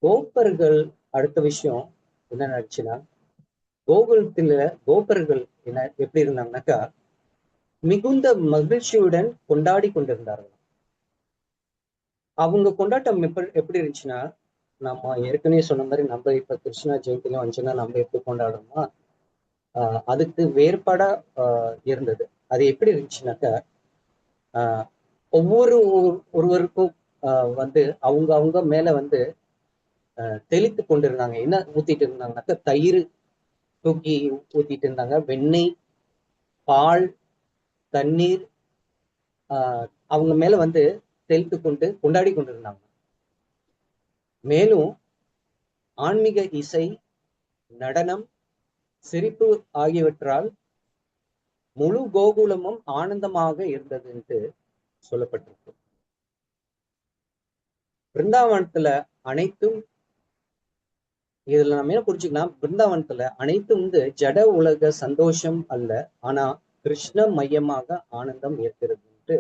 கோப்பர்கள் அடுத்த விஷயம் என்ன நடந்துச்சுன்னா, கோபர்கள் என்ன எப்படி இருந்தாங்கன்னாக்கா மிகுந்த மகிழ்ச்சியுடன் கொண்டாடி கொண்டிருந்தார்கள். அவங்க கொண்டாட்டம் எப்படி இருந்துச்சுன்னா, நம்ம ஏற்கனவே சொன்ன மாதிரி நம்ம இப்ப கிருஷ்ணா ஜெயந்திலாம் வந்துச்சுன்னா நம்ம எப்படி கொண்டாடணுமா, அதுக்கு வேறுபாடா இருந்தது. அது எப்படி இருந்துச்சுனாக்கா, ஒருவருக்கும் வந்து அவங்க மேல வந்து தெளித்து கொண்டிருந்தாங்க. என்ன ஊத்திட்டு இருந்தாங்கன்னாக்கா, தயிர் தூக்கி ஊத்திட்டு இருந்தாங்க, வெண்ணெய், பால், தண்ணீர் அவங்க மேல வந்து தெளித்து கொண்டு கொண்டாடி கொண்டிருந்தாங்க. மேலும் ஆன்மீக இசை, நடனம், சிரிப்பு ஆகியவற்றால் முழு கோகுலமும் ஆனந்தமாக இருந்தது என்று சொல்லப்பட்டிருக்கு. பிருந்தாவனத்துல அனைத்தும் இதுல நம்ம என்ன புரிஞ்சுக்கலாம், பிருந்தாவனத்துல அனைத்தும் வந்து ஜட உலக சந்தோஷம் அல்ல, ஆனா கிருஷ்ண மையமாக ஆனந்தம் ஏற்படுறது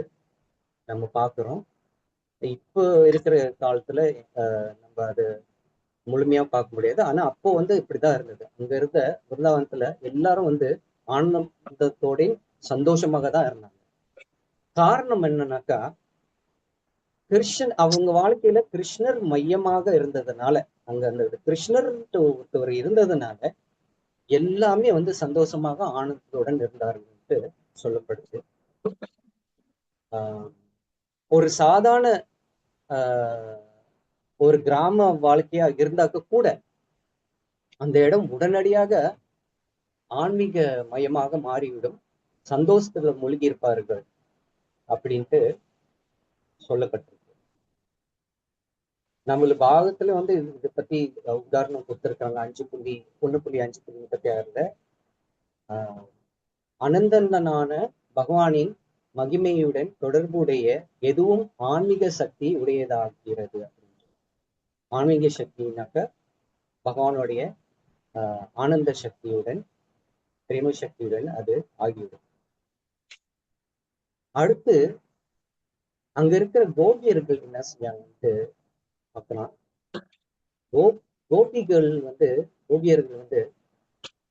நம்ம பாக்குறோம். இப்போ இருக்கிற காலத்துல நம்ம அது முழுமையா பார்க்க முடியாது. ஆனா அப்போ வந்து இப்படிதான் இருந்தது. அங்க இருந்த பிருந்தாவனத்துல எல்லாரும் வந்து ஆனந்தத்தோட சந்தோஷமாக தான் இருந்தாங்க. காரணம் என்னன்னாக்கா, அவங்க வாழ்க்கையில கிருஷ்ணர் மையமாக இருந்ததுனால, அங்க அந்த கிருஷ்ணர் ஒருத்தவர் இருந்ததுனால எல்லாமே வந்து சந்தோஷமாக ஆனந்தத்துடன் இருந்தார்கள் சொல்லப்படுது. ஒரு சாதாரண ஒரு கிராம வாழ்க்கையா இருந்தாக்க கூட அந்த இடம் உடனடியாக ஆன்மீக மையமாக மாறிவிடும், சந்தோஷத்துல மூழ்கி இருப்பார்கள் அப்படின்ட்டு சொல்லப்பட்டிருக்கு. நம்மளுக்கு பாகத்துல வந்து இதை பத்தி உதாரணம் கொடுத்திருக்காங்க. 1.5.36 அனந்தனான பகவானின் மகிமையுடன் தொடர்புடைய எதுவும் ஆன்மீக சக்தி உடையதாகிறது. ஆன்மீக சக்தினாக்க பகவானுடைய ஆனந்த சக்தியுடன், பிரேம சக்தியுடன் அது ஆகிவிடும். அடுத்து அங்க இருக்கிற கோபியர்கள் என்ன செஞ்சாங்கன்ட்டு பார்க்கலாம். கோபியர்கள் வந்து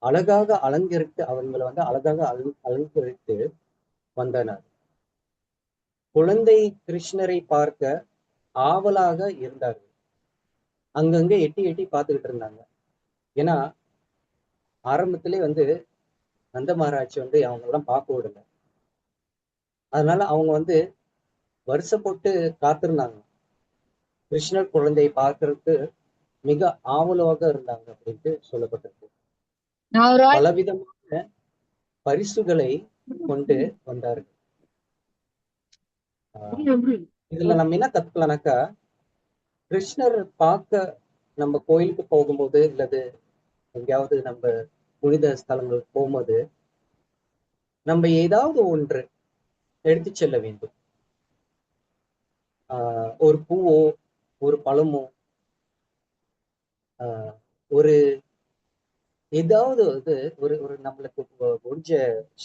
அழகாக அலங்கரித்து அவங்களை வந்து அழகாக அலங்கரித்து வந்தனர். குழந்தை கிருஷ்ணரை பார்க்க ஆவலாக இருந்தார்கள். அங்கங்க எட்டி எட்டி பார்த்துக்கிட்டு இருந்தாங்க. ஏன்னா ஆரம்பத்திலே வந்து நந்த மகாராஜ் வந்து அவங்க எல்லாம் பார்க்க விடல. அதனால அவங்க வந்து வருஷப்பட்டு காத்திருந்தாங்க. கிருஷ்ணர் குழந்தையை பார்க்கறதுக்கு மிக ஆவலாக இருந்தாங்க அப்படின்ட்டு சொல்லப்பட்டிருக்கு. பலவிதமான பரிசுகளை கொண்டு வந்தார்கள். இதுல நம்ம என்ன கத்துக்கலாம்னாக்கா, கிருஷ்ணர் பார்க்க நம்ம கோயிலுக்கு போகும்போது இல்லது எங்கேயாவது நம்ம புனித ஸ்தலங்களுக்கு போகும்போது நம்ம ஏதாவது ஒன்று எடுத்து செல்ல வேண்டும். ஒரு பூவோ ஒரு பழமோ ஒரு ஏதாவது ஒரு ஒரு நம்மளுக்கு முடிஞ்ச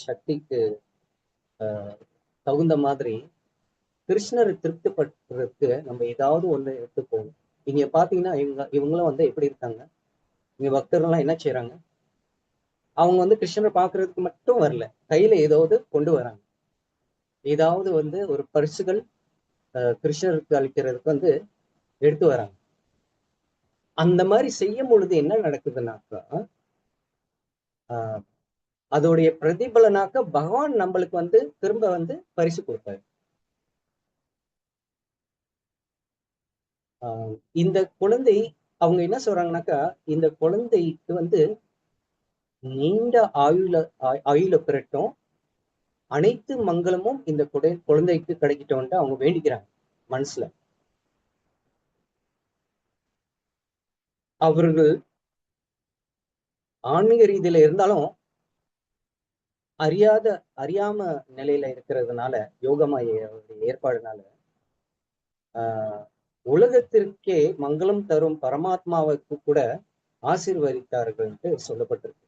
சக்திக்கு தகுந்த மாதிரி கிருஷ்ணரை திருப்திப்படுத்துறதுக்கு நம்ம ஏதாவது ஒண்ணு எடுத்து போகணும். இங்க பாத்தீங்கன்னா இவங்களும் வந்து எப்படி இருக்காங்க, இங்க பக்தர்கள்லாம் என்ன செய்யறாங்க, அவங்க வந்து கிருஷ்ணரை பாக்குறதுக்கு மட்டும் வரல, கையில ஏதாவது கொண்டு வராங்க. ஏதாவது வந்து ஒரு பரிசுகள் கிருஷ்ணருக்கு அளிக்கிறதுக்கு வந்து எடுத்து வராங்க. அந்த மாதிரி செய்யும் பொழுது என்ன நடக்குதுன்னாக்கா, அதோடைய பிரதிபலனாக்க பகவான் நம்மளுக்கு வந்து திரும்ப வந்து பரிசு கொடுப்பாரு. இந்த குழந்தை அவங்க என்ன சொல்றாங்கன்னாக்கா, இந்த குழந்தைக்கு வந்து நீண்ட ஆயுள பெறட்டும், அனைத்து மங்களமும் இந்த குழந்தைக்கு கிடைக்கட்டும் அவங்க வேண்டிக்கிறாங்க மனசுல. அவர்கள் ஆன்மீக ரீதியில இருந்தாலும் அறியாம நிலையில இருக்கிறதுனால, யோகமாய ஏற்பாடுனால உலகத்திற்கே மங்களம் தரும் பரமாத்மாவுக்கு கூட ஆசீர்வதித்தார்கள் என்று சொல்லப்பட்டிருக்கு.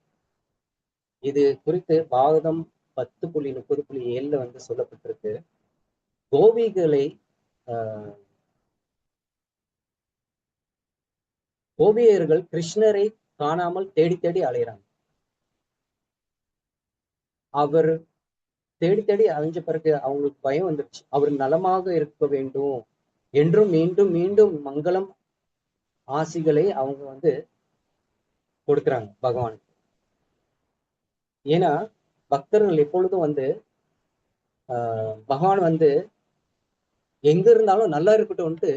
இது குறித்து பாகவதம் 10.30.7 வந்து சொல்லப்பட்டிருக்கு. கோபிகளை கோபியர்கள் கிருஷ்ணரை காணாமல் தேடி தேடி அலைகிறாங்க. அவர் தேடி தேடி அலைஞ்ச பிறகு அவங்களுக்கு பயம் வந்துருச்சு, அவர் நலமாக இருக்க வேண்டும் என்றும் மீண்டும் மீண்டும் மங்களம் ஆசிகளை அவங்க வந்து கொடுக்குறாங்க பகவான். ஏன்னா பக்தர்கள் எப்பொழுதும் வந்து பகவான் வந்து எங்க இருந்தாலும் நல்லா இருக்கட்டும்ட்டு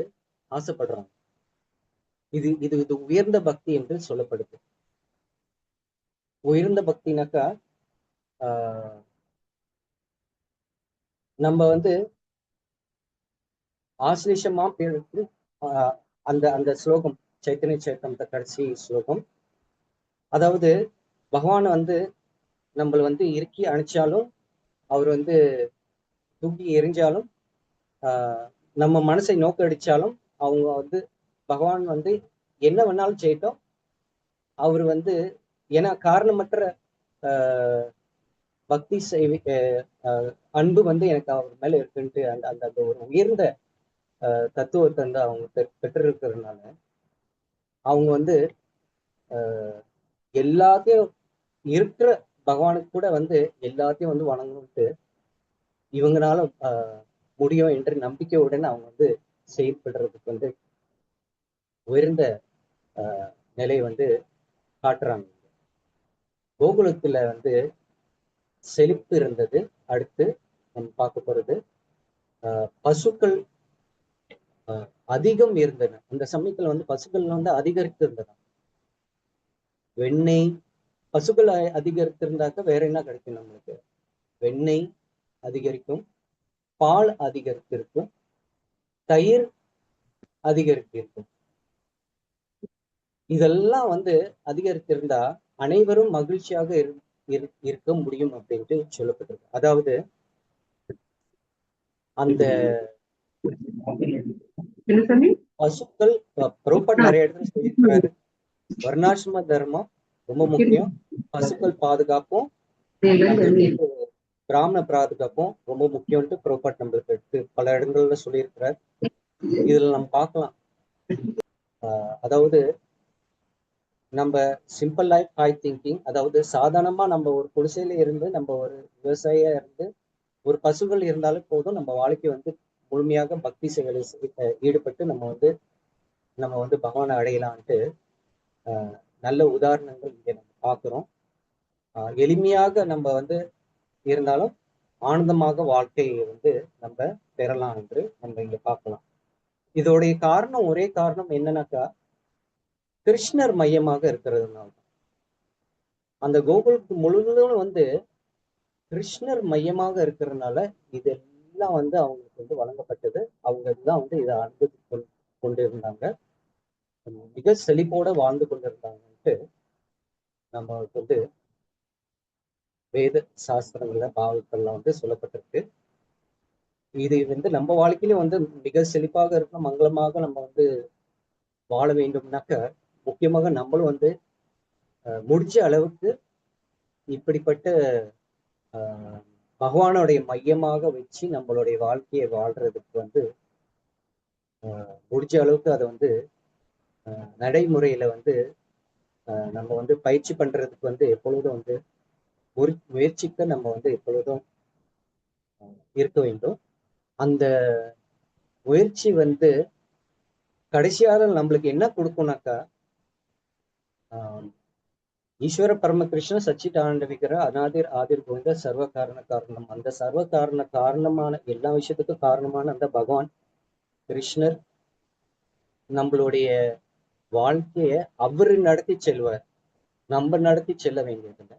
ஆசைப்படுறாங்க. இது இது இது உயர்ந்த பக்தி என்று சொல்லப்படுது. உயர்ந்த பக்தினாக்கா நம்ம வந்து ஆசிலேஷமா பேருக்கு அந்த அந்த ஸ்லோகம் சைத்தன்ய சேத்தம் கடைசி ஸ்லோகம், அதாவது பகவான் வந்து நம்மள வந்து இறுக்கி அணைச்சாலும், அவர் வந்து தூக்கி எரிஞ்சாலும், நம்ம மனசை நோக்கடிச்சாலும், அவங்க வந்து பகவான் வந்து என்ன வேணாலும் செய்யட்டும், அவர் வந்து ஏன்னா காரணமற்ற பக்தி அன்பு வந்து எனக்கு அவர் மேல இருக்குன்ட்டு அந்த அந்த அந்த ஒரு உயர்ந்த தத்துவத்தை வந்து அவங்க பெற்றிருக்கிறதுனால அவங்க வந்து எல்லாத்தையும் இருக்கிற பகவானுக்கு கூட வந்து எல்லாத்தையும் வந்து வணங்கணும்ட்டு இவங்களால முடியும் என்ற நம்பிக்கையுடன் அவங்க வந்து செயல்படுறதுக்கு வந்து உயர்ந்த நிலை வந்து காட்டுறாங்க. கோகுலத்துல வந்து செழிப்பு இருந்தது. அடுத்து நம்ம பார்க்க போறது பசுக்கள் அதிகம் இருந்தன. அந்த சமயத்துல வந்து பசுக்கள் வந்து அதிகரித்து இருந்தன. வெண்ணெய் பசுக்கள் அதிகரித்திருந்தாக்க வேற என்ன கிடைக்கும் நம்மளுக்கு? வெண்ணெய் அதிகரிக்கும், பால் அதிகரித்திருக்கும், தயிர் அதிகரித்திருக்கும். இதெல்லாம் வந்து அதிகரித்திருந்தா அனைவரும் மகிழ்ச்சியாக இருக்க முடியும் அப்படின்ட்டு சொல்லப்பட்டிருக்கு. அதாவது அந்த பசுக்கள் புரோபட் நிறைய இடத்துல சொல்லியிருக்கிறாரு, வர்ணாசிரம தர்மம் ரொம்ப முக்கியம், பசுக்கள் பாதுகாப்பும் பிராமண பாதுகாப்பும் ரொம்ப முக்கியம்ட்டு புரோபட் நம்மளுக்கு பல இடங்கள்ல சொல்லியிருக்கிறார். இதுல நம்ம பார்க்கலாம், அதாவது நம்ம சிம்பிள் லைஃப் ஹை திங்கிங், அதாவது சாதாரணமா நம்ம ஒரு குடிசையில இருந்து நம்ம ஒரு விவசாயியா இருந்து ஒரு பசுகள் இருந்தாலும் போதும், நம்ம வாழ்க்கை வந்து முழுமையாக பக்தி சேவையில ஈடுபட்டு நம்ம வந்து பகவானை அடையலான்ட்டு நல்ல உதாரணங்கள் இங்க நம்ம பார்க்கிறோம். எளிமையாக நம்ம வந்து இருந்தாலும் ஆனந்தமாக வாழ்க்கையை வந்து நம்ம பெறலாம் என்று நம்ம இங்க பார்க்கலாம். இதோடைய காரணம், ஒரே காரணம் என்னன்னாக்கா, கிருஷ்ணர் மையமாக இருக்கிறதுனால. அந்த கோகுலத்து முழுவதும் வந்து கிருஷ்ணர் மையமாக இருக்கிறதுனால இதெல்லாம் வந்து அவங்களுக்கு வந்து வழங்கப்பட்டது. அவங்க தான் வந்து இதை அனுபவித்து கொண்டிருந்தாங்க, மிக செழிப்போட வாழ்ந்து கொண்டிருந்தாங்கன்ட்டு நம்ம வந்து வேத சாஸ்திரங்கள்ல பாவங்கள்லாம் வந்து சொல்லப்பட்டிருக்கு. இது வந்து நம்ம வாழ்க்கையிலும் வந்து மிக செழிப்பாக இருக்கணும், மங்களமாக நம்ம வந்து வாழ வேண்டும்னாக்க, முக்கியமாக நம்மளும் வந்து முடிஞ்ச அளவுக்கு இப்படிப்பட்ட பகவானுடைய மையமாக வச்சு நம்மளுடைய வாழ்க்கையை வாழ்றதுக்கு வந்து முடிஞ்ச அளவுக்கு அதை வந்து நடைமுறையில வந்து நம்ம வந்து பயிற்சி பண்றதுக்கு வந்து எப்பொழுதும் வந்து முயற்சிக்க நம்ம வந்து எப்பொழுதும் இருக்க வேண்டும். அந்த முயற்சி வந்து கடைசியாக நம்மளுக்கு என்ன கொடுக்கும்னாக்கா, ஈஸ்வர பரமகிருஷ்ண சச்சிதானந்த விக்கிர அநாதிர் ஆதிர் கோவிந்த சர்வ காரண காரணம். அந்த சர்வ காரண காரணமான எல்லா விஷயத்துக்கும் காரணமான அந்த பகவான் கிருஷ்ணர் நம்மளுடைய வாழ்க்கைய அவரு நடத்தி செல்வார். நம்ம நடத்தி செல்ல வேண்டியதில்லை.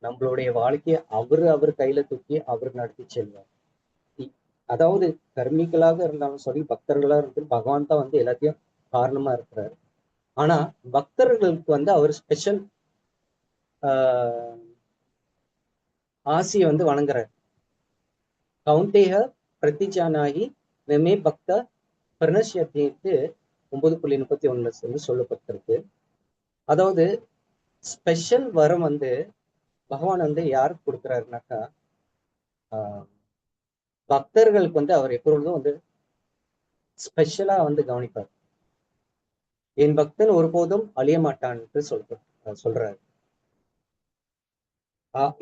நம்மளுடைய வாழ்க்கையை அவர் கையில தூக்கி அவர் நடத்தி செல்வார். அதாவது கர்மிகளாக இருந்தாலும் சரி, பக்தர்களா இருந்தாலும் பகவான் தான் வந்து எல்லாத்தையும் காரணமா இருக்கிறாரு. ஆனா பக்தர்களுக்கு வந்து அவர் ஸ்பெஷல் ஆசியை வந்து வணங்குறாரு. கவுண்டேக பிரதிஜானாகி மெமே பக்த பிரணஷ்யத்திட்டு 9.31 வந்து சொல்லப்பட்டிருக்கு. அதாவது ஸ்பெஷல் வரம் வந்து பகவான் வந்து யாருக்கு கொடுக்குறாருனாக்கா, பக்தர்களுக்கு வந்து அவர் எப்பொழுதும் வந்து ஸ்பெஷலா வந்து கவனிப்பார். என் பக்தன் ஒருபோதும் அழிய மாட்டான்னு சொல்றாரு.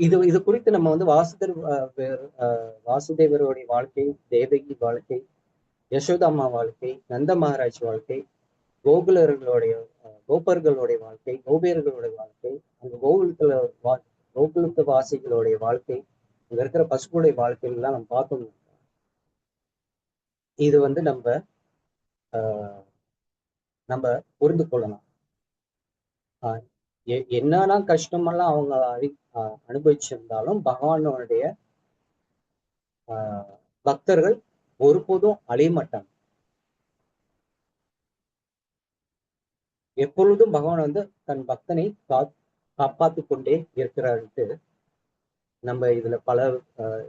இது இது குறித்து நம்ம வந்து வாசுதேவருடைய வாழ்க்கை, தேவகி வாழ்க்கை, யசோதாமா வாழ்க்கை, நந்த மகாராஜ் வாழ்க்கை, கோகுலர்களுடைய கோபர்களுடைய வாழ்க்கை, கோபியர்களுடைய வாழ்க்கை, அந்த கோகுலத்து வாசிகளுடைய வாழ்க்கை, இங்க இருக்கிற பசுக்களுடைய வாழ்க்கையெல்லாம் நம்ம பார்த்தோம். இது வந்து நம்ம புரிந்து கொள்ளலாம். என்னன்னா கஷ்டமெல்லாம் அவங்க அனுபவிச்சிருந்தாலும் பகவானுடைய பக்தர்கள் ஒருபோதும் அழிய மாட்டாங்க. எப்பொழுதும் பகவான் வந்து தன் பக்தனை காப்பாத்தி கொண்டே இருக்கிறாருன்ட்டு நம்ம இதுல பல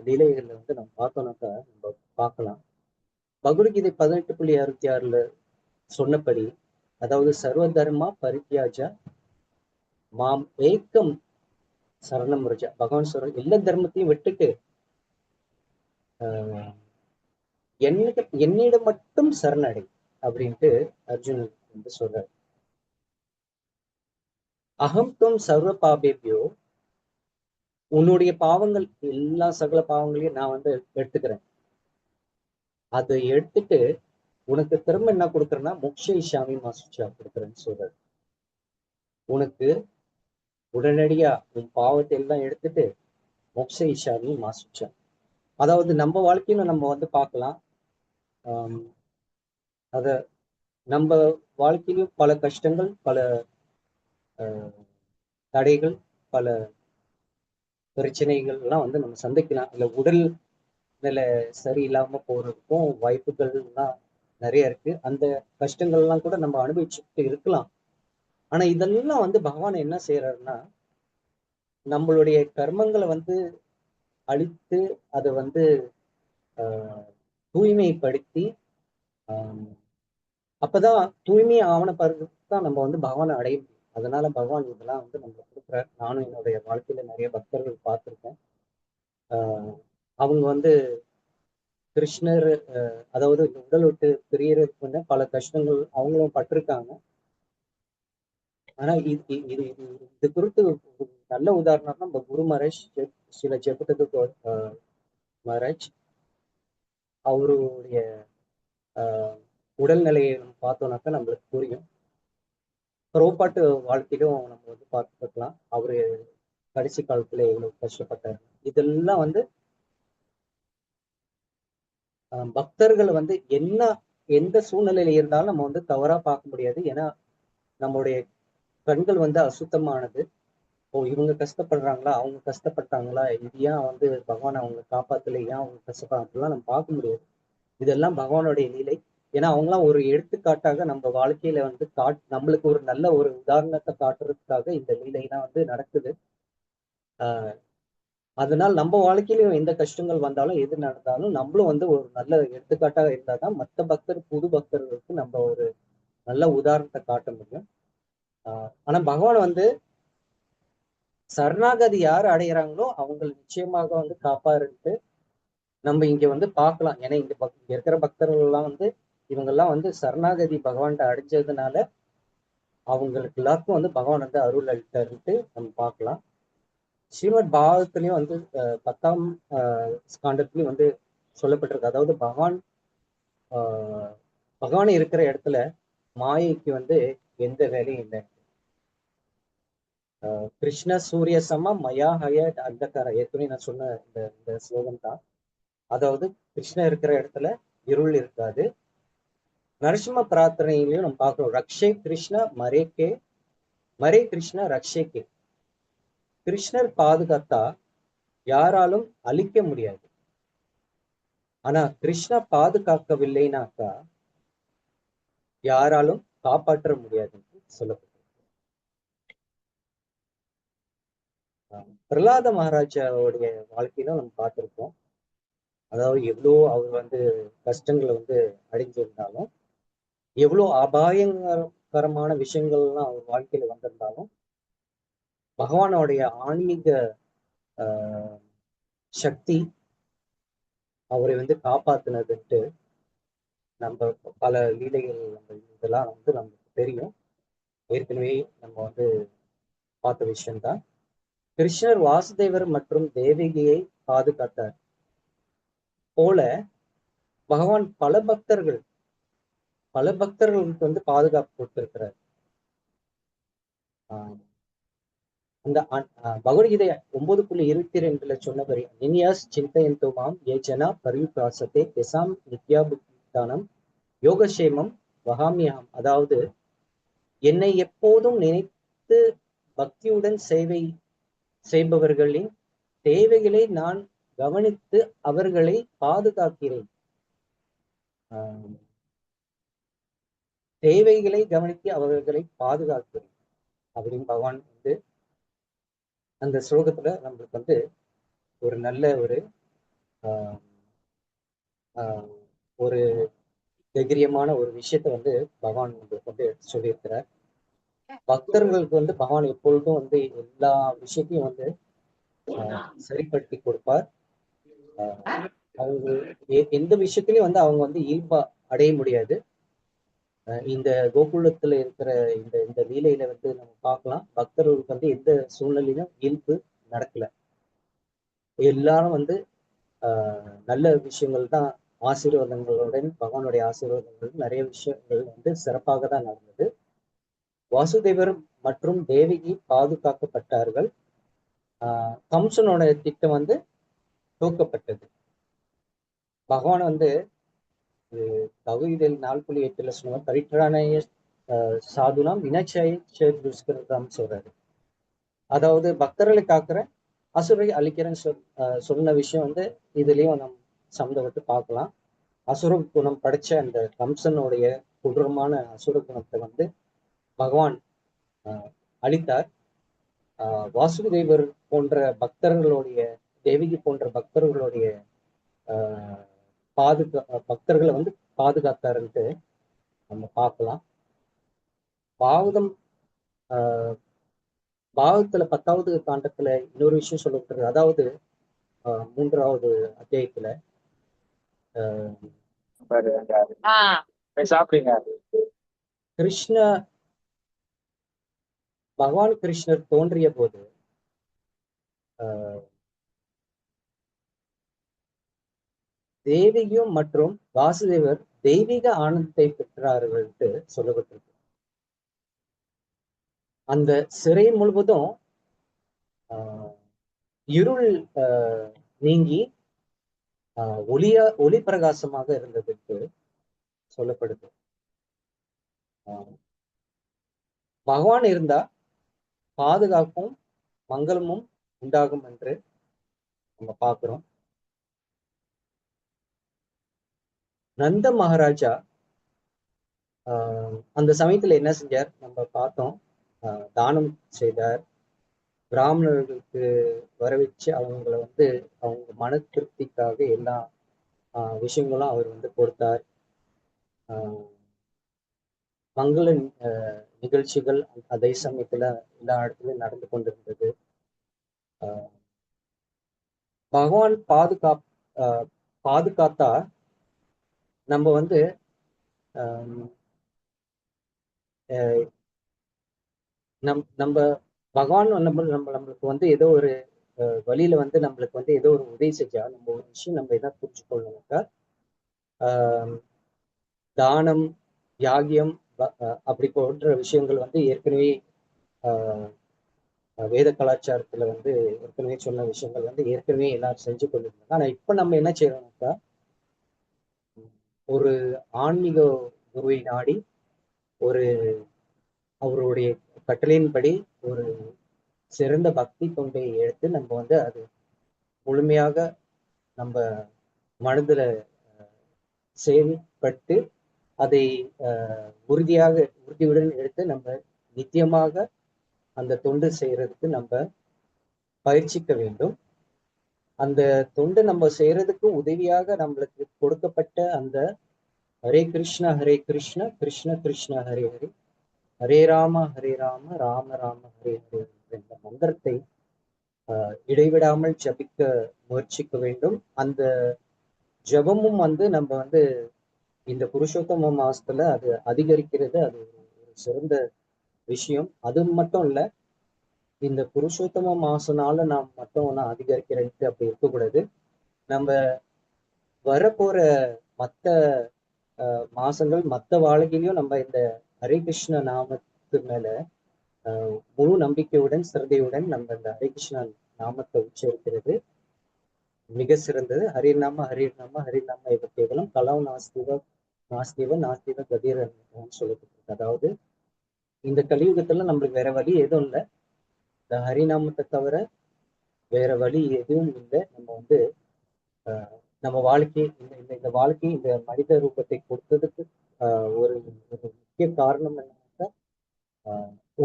லீலைகள்ல வந்து நம்ம பார்த்தோம்னாக்கா நம்ம பார்க்கலாம். பகவத்கீதை 18.66 சொன்னபடி, அதாவது சர்வ தர்மா பரித்யாஜா மாம் ஏக்கம் சரணம் ரஜா. பகவான் சொல்ற எல்லா தர்மத்தையும் விட்டுட்டு என்னிடம் மட்டும் சரணடை அப்படின்ட்டு அர்ஜுனன் வந்து சொல்றாரு. அகம் துவம் சர்வ பாபேபியோ, உன்னுடைய பாவங்கள் எல்லா சகல பாவங்களையும் நான் வந்து எடுத்துக்கிறேன். அதை எடுத்துட்டு உனக்கு திரும்ப என்ன கொடுக்குறேன்னா மோக்ஷ இஷாமி மாசுச்சா கொடுக்குறேன்னு சொல்றாரு. உனக்கு உடனடியா உன் பாவத்தை எல்லாம் எடுத்துட்டு மோக்ஷ இஷாமி மாசுச்சா. அதாவது நம்ம வாழ்க்கையில நம்ம வந்து பார்க்கலாம். அத நம்ம வாழ்க்கையிலும் பல கஷ்டங்கள், பல தடைகள், பல பிரச்சனைகள் எல்லாம் வந்து நம்ம சந்திக்கலாம். இல்ல உடல் நிலை சரியில்லாம போறதுக்கும் வாய்ப்புகள்லாம் நிறைய இருக்கு. அந்த கஷ்டங்கள்லாம் கூட நம்ம அனுபவிச்சுட்டு இருக்கலாம். ஆனா இதெல்லாம் வந்து பகவான் என்ன செய்யறாருன்னா, நம்மளுடைய கர்மங்களை வந்து அழித்து அதை வந்து தூய்மைப்படுத்தி அப்பதான் தூய்மையை ஆவணப்படுறதுக்கு நம்ம வந்து பகவானை அடைய முடியும். அதனால பகவான் இதெல்லாம் வந்து நம்ம கொடுக்குறாரு. நானும் என்னுடைய வாழ்க்கையில நிறைய பக்தர்கள் பார்த்திருக்கேன். அவங்க வந்து கிருஷ்ணர் அதாவது உடல் விட்டு பிரியறதுக்கு வந்து பல கஷ்டங்கள் அவங்களும் பட்டிருக்காங்க. ஆனா இது இது இது குறித்து நல்ல உதாரணம்னா நம்ம குரு மகாராஜ், சில ஜெபத்துக்கு மகாராஜ் அவருடைய உடல்நிலையை நம்ம பார்த்தோம்னாக்கா நம்மளுக்கு புரியும். புறப்பாட்டு வாழ்க்கையிலும் நம்ம வந்து பார்க்கலாம் அவரு கடைசி காலத்துல எவ்வளவு கஷ்டப்பட்டாரு. இதெல்லாம் வந்து பக்தர்களை வந்து எந்த சூழ்நிலையில இருந்தாலும் நம்ம வந்து தவறா பார்க்க முடியாது. ஏன்னா நம்மளுடைய கண்கள் வந்து அசுத்தமானது. ஓ, இவங்க கஷ்டப்படுறாங்களா, அவங்க கஷ்டப்பட்டாங்களா, இது ஏன் வந்து பகவான் அவங்க காப்பாத்தல, ஏன் அவங்க கஷ்டப்படுறாங்க, அப்படிலாம் நம்ம பார்க்க முடியாது. இதெல்லாம் பகவானுடைய லீலை. ஏன்னா அவங்களாம் ஒரு எடுத்துக்காட்டாக நம்ம வாழ்க்கையில வந்து நம்மளுக்கு ஒரு நல்ல ஒரு உதாரணத்தை காட்டுறதுக்காக இந்த லீலைலாம் வந்து நடக்குது. அதனால் நம்ம வாழ்க்கையிலும் எந்த கஷ்டங்கள் வந்தாலும் எது நடந்தாலும் நம்மளும் வந்து ஒரு நல்ல எடுத்துக்காட்டாக இருந்தாதான் மற்ற புது பக்தர்களுக்கு நம்ம ஒரு நல்ல உதாரணத்தை காட்ட முடியும். ஆனா பகவான் வந்து சரணாகதி யார் அடையிறாங்களோ அவங்க நிச்சயமாக வந்து காப்பாருன்ட்டு நம்ம இங்க வந்து பார்க்கலாம். ஏன்னா இங்க இருக்கிற பக்தர்கள் எல்லாம் வந்து இவங்கெல்லாம் வந்து சரணாகதி பகவான்கிட்ட அடைஞ்சதுனால அவங்களுக்கு எல்லாருக்கும் வந்து பகவான் வந்து அருள் அளித்தாருன்ட்டு நம்ம பார்க்கலாம். ஸ்ரீமத் பாகவத்திலையும் வந்து 10ஆம் ஸ்காண்டத்திலையும் வந்து சொல்லப்பட்டிருக்கு. அதாவது பகவான் இருக்கிற இடத்துல மாயைக்கு வந்து எந்த வேலையும் இல்லை. கிருஷ்ண சூரிய சம மயா ஹய அந்தகார, ஏற்கனவே நான் சொன்ன இந்த ஸ்லோகம் தான். அதாவது கிருஷ்ணன் இருக்கிற இடத்துல இருள் இருக்காது. நரசிம்ம பிரார்த்தனையிலையும் நம்ம பார்க்கிறோம், ரக்ஷே கிருஷ்ண மரே கிருஷ்ண ரக்ஷேக்கே. கிருஷ்ணர் பாதுகாத்தா யாராலும் அழிக்க முடியாது. ஆனா கிருஷ்ண பாதுகாக்கவில்லைனாக்கா யாராலும் காப்பாற்ற முடியாது சொல்லப்பட்டிருக்கு. பிரகலாத மகாராஜாவுடைய வாழ்க்கையில நம்ம பார்த்திருக்கோம். அதாவது எவ்வளோ அவர் வந்து கஷ்டங்களை வந்து அடைஞ்சிருந்தாலும், எவ்வளோ அபாயங்கரமான விஷயங்கள்லாம் அவர் வாழ்க்கையில வந்திருந்தாலும், பகவானுடைய ஆன்மீக சக்தி அவரை வந்து காப்பாத்தினதுன்ட்டு நம்ம பல லீலைகள் நம்ம இதெல்லாம் வந்து நமக்கு தெரியும். ஏற்கனவே நம்ம வந்து பார்த்த விஷயம்தான். கிருஷ்ணர் வாசுதேவர் மற்றும் தேவகியை பாதுகாத்தார் போல பகவான் பல பக்தர்களுக்கு வந்து பாதுகாப்பு கொடுத்திருக்கிறார். அந்த பகவத்கீதை 9.22 சொன்னபடி நின்யாஸ் சிந்தையந்தோ மாம் ஏ ஜனா பரிவிப்ராசத்தே தெசாம் நித்யாபுத்தானம் யோகக்ஷேமம் வகாமியாம். அதாவது என்னை எப்போதும் நினைத்து பக்தியுடன் சேவை செய்பவர்களின் தேவைகளை நான் கவனித்து அவர்களை பாதுகாக்கிறேன். தேவைகளை கவனித்து அவர்களை பாதுகாக்கிறேன் அப்படின்னு பகவான் வந்து அந்த ஸ்லோகத்துல நம்மளுக்கு வந்து ஒரு நல்ல ஒரு தைரியமான ஒரு விஷயத்த வந்து பகவான் நம்மளுக்கு வந்து சொல்லியிருக்கிறார். பக்தர்களுக்கு வந்து பகவான் எப்பொழுதும் வந்து எல்லா விஷயத்தையும் வந்து சரிப்படுத்தி கொடுப்பார். அவங்க எந்த விஷயத்திலையும் வந்து அவங்க வந்து இயல்பா அடைய முடியாது. இந்த கோகுலத்துல இருக்கிற இந்த லீலையில வந்து நம்ம பார்க்கலாம், பக்தர்களுக்கு வந்து எந்த சூழ்நிலையிலும் இயல்பு நடக்கல. எல்லாரும் வந்து நல்ல விஷயங்கள் தான், ஆசீர்வாதங்களுடன் பகவானுடைய ஆசீர்வாதங்கள் நிறைய விஷயங்கள் வந்து சிறப்பாக தான் நடந்தது. வாசுதேவர் மற்றும் தேவகி பாதுகாக்கப்பட்டார்கள். கம்சனோட திட்டம் வந்து தூக்கப்பட்டது. பகவான் வந்து பகவத்கீதையில் 4.8 சொன்ன பரிட்ராணய சாதுனாம் வினச்சயம் சொல்றாரு. அதாவது பக்தர்களை காக்குற அசுரை அழிக்கிறேன்னு சொன்ன விஷயம் வந்து இதுலயும் நம் சம்பந்தப்பட்டு பார்க்கலாம். அசுர குணம் படைச்ச அந்த கம்சனுடைய கொடூரமான அசுர குணத்தை வந்து பகவான் அளித்தார். வாசுதேவர் போன்ற பக்தர்களுடைய, தேவகி போன்ற பக்தர்களுடைய பக்தர்களை வந்து பாதுகாத்தாருன்ட்டு நம்ம பார்க்கலாம். பாகவதம் பாகவத்துல 10வது காண்டத்துல இன்னொரு விஷயம் சொல்லப்படுறது. அதாவது 3வது அத்தியாயத்துல பகவான் கிருஷ்ணர் தோன்றிய போது தேவியும் மற்றும் வாசுதேவர் தெய்வீக ஆனந்தத்தை பெற்றார்கள் சொல்லப்பட்டிருக்கு. அந்த சிறை முழுவதும் இருள் நீங்கி ஒளி பிரகாசமாக இருந்ததற்கு சொல்லப்படுது. பகவான் இருந்தா பாதுகாப்பும் மங்களமும் உண்டாகும் என்று நம்ம பார்க்கிறோம். நந்த மகாராஜா அந்த சமயத்துல என்ன செஞ்சார் நம்ம பார்த்தோம். தானம் செய்தார். பிராமணர்களுக்கு வர வச்சு அவங்கள அவங்க மன திருப்திக்காக எல்லா விஷயங்களும் அவர் கொடுத்தார். மங்கள நிகழ்ச்சிகள் அதே சமயத்துல எல்லா இடத்துலயும் நடந்து கொண்டிருந்தது. பகவான் பாதுகாத்தா நம்ம நம்ம பகவான் நம்மளுக்கு ஏதோ ஒரு வழியில நம்மளுக்கு ஏதோ ஒரு உதவி செஞ்சா நம்ம ஒரு விஷயம் நம்ம என்ன புரிஞ்சுக்கொள்ளணும்க்கா, தானம், யாகியம் அப்படி போன்ற விஷயங்கள் ஏற்கனவே வேத கலாச்சாரத்துல ஏற்கனவே சொன்ன விஷயங்கள் ஏற்கனவே எல்லாரும் செஞ்சு கொண்டிருந்தாங்க. ஆனா இப்ப நம்ம என்ன செய்யறோம்க்கா, ஒரு ஆன்மீக குருவை நாடி ஒரு அவருடைய கட்டளையின்படி ஒரு சிறந்த பக்தி தொண்டை எடுத்து நம்ம அது முழுமையாக நம்ம மனதுல செயல்பட்டு அதை உறுதியுடன் எடுத்து நம்ம நித்தியமாக அந்த தொண்டு செய்யறதுக்கு நம்ம பயிற்சிக்க வேண்டும். அந்த தொண்டு நம்ம செய்யறதுக்கு உதவியாக நம்மளுக்கு கொடுக்கப்பட்ட அந்த ஹரே கிருஷ்ணா கிருஷ்ண கிருஷ்ண ஹரே ஹரே, ஹரே ராம ராம ராம ஹரே ஹரே என்ற மந்திரத்தை இடைவிடாமல் ஜபிக்க முயற்சிக்க வேண்டும். அந்த ஜபமும் நம்ம இந்த புருஷோத்தம மாசத்துல அது அதிகரிக்கிறது. அது ஒரு சிறந்த விஷயம். அது மட்டும் இல்ல, இந்த புருஷோத்தம மாசனால நாம் மட்டும் அதிகரிக்கிறது அப்படி இருக்கக்கூடாது. நம்ம வரப்போற மற்ற மாசங்கள் மற்ற வாழ்க்கையிலையும் நம்ம இந்த ஹரே கிருஷ்ண நாமத்து மேல முழு நம்பிக்கையுடன் சிரதையுடன் நம்ம இந்த ஹரே கிருஷ்ண நாமத்தை உச்சரிக்கிறது மிக சிறந்தது. ஹரிநாம ஹரிநாம இது கேவலம் கலாம் நாஸ்திவ கதீரன் சொல்லப்பட்டிருக்கு. அதாவது இந்த கலியுகத்துல நம்மளுக்கு வேற வழி எதுவும் இல்லை. இந்த ஹரிநாமத்தை தவிர வேற வழி எதுவும் இல்லை. நம்ம நம்ம வாழ்க்கை இந்த வாழ்க்கை இந்த மனித ரூபத்தை கொடுத்ததுக்கு ஒரு முக்கிய காரணம் என்னன்னாக்கா,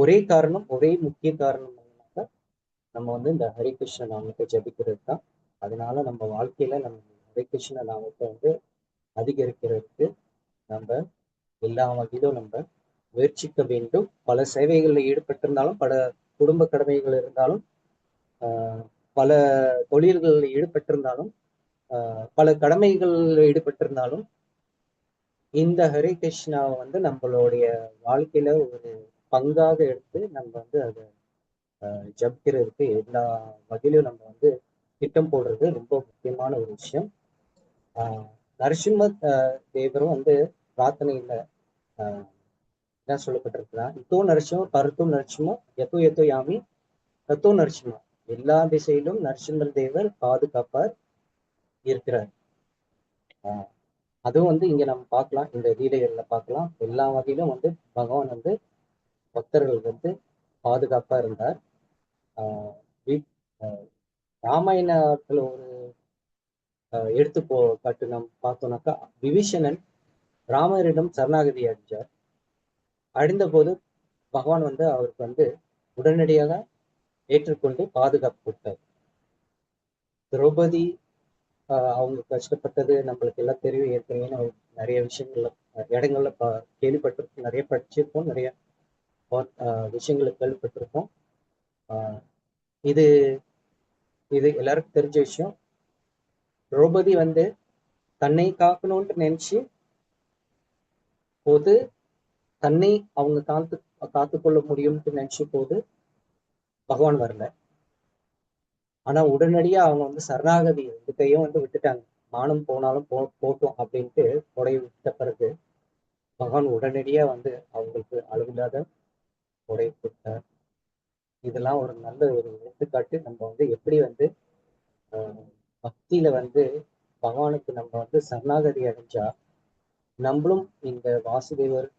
ஒரே முக்கிய காரணம் என்னன்னாக்கா, நம்ம இந்த ஹரி கிருஷ்ண நாமத்தை ஜபிக்கிறது தான். அதனால நம்ம வாழ்க்கையில நம்ம ஹரே கிருஷ்ண நாமத்தை அதிகரிக்கிறதுக்கு நம்ம எல்லா வகையிலும் நம்ம முயற்சிக்க வேண்டும். பல சேவைகளில் ஈடுபட்டிருந்தாலும், பல குடும்ப கடமைகள் இருந்தாலும், பல தொழில்களில் ஈடுபட்டிருந்தாலும், பல கடமைகளில் ஈடுபட்டிருந்தாலும், இந்த ஹரே கிருஷ்ணாவை நம்மளுடைய வாழ்க்கையில ஒரு பங்காக எடுத்து நம்ம அதை ஜபிக்கிறதுக்கு எல்லா வகையிலும் நம்ம திட்டம் போடுறது ரொம்ப முக்கியமான ஒரு விஷயம். நரசிம்ம தேவரும் பிரார்த்தனையில என்ன சொல்லப்பட்டிருக்குன்னா, இதோ நரசிம்ம பருத்தும் நரசிம்ம எத்தோ எத்தோ யாமி தத்தோ நரசிம்மா, எல்லா திசையிலும் நரசிம்மர் தேவர் பாதுகாப்பார் இருக்கிறார். அதுவும் இங்க நம்ம பார்க்கலாம், இந்த லீலைகள்ல பார்க்கலாம். எல்லா வகையிலும் பகவான் பக்தர்கள் பாதுகாப்பா இருந்தார். ராமாயணத்துல ஒரு எடுத்து காட்டு நம்ம பார்த்தோம்னாக்கா, விபீஷணன் ராமரிடம் சரணாகதி அடைஞ்சார். அடைந்த போது பகவான் அவருக்கு உடனடியாக ஏற்றுக்கொண்டு பாதுகாப்பு கொடுத்தார். திரௌபதி அவங்க கஷ்டப்பட்டது நம்மளுக்கு எல்லாம் தெரியும். ஏற்கனவே நிறைய விஷயங்கள்ல இடங்கள்ல கேள்விப்பட்டிருக்கோம், நிறைய படிச்சிருக்கோம், நிறைய விஷயங்களை கேள்விப்பட்டிருக்கோம். இது இது எல்லாருக்கும் தெரிஞ்ச விஷயம். திரௌபதி தன்னை காக்கணும்னு நினைச்சு போது, தன்னை அவங்க காத்துக்கொள்ள முடியும்னு நினைச்ச போது பகவான் வரல. ஆனா உடனடியா அவங்க சரணாகதி கையும் விட்டுட்டாங்க. மானம் போனாலும் போட்டோம் அப்படின்ட்டு கொடை விட்ட பிறகு பகவான் உடனடியா அவங்களுக்கு அளவில்லாத கொடை கொடுத்தார். இதெல்லாம் ஒரு நல்ல ஒரு எடுத்துக்காட்டு. நம்ம எப்படி பக்தியில பகவானுக்கு நம்ம வந்து சரணாகதி அடைஞ்சா நம்மளும் இந்த வாசுதேவர்,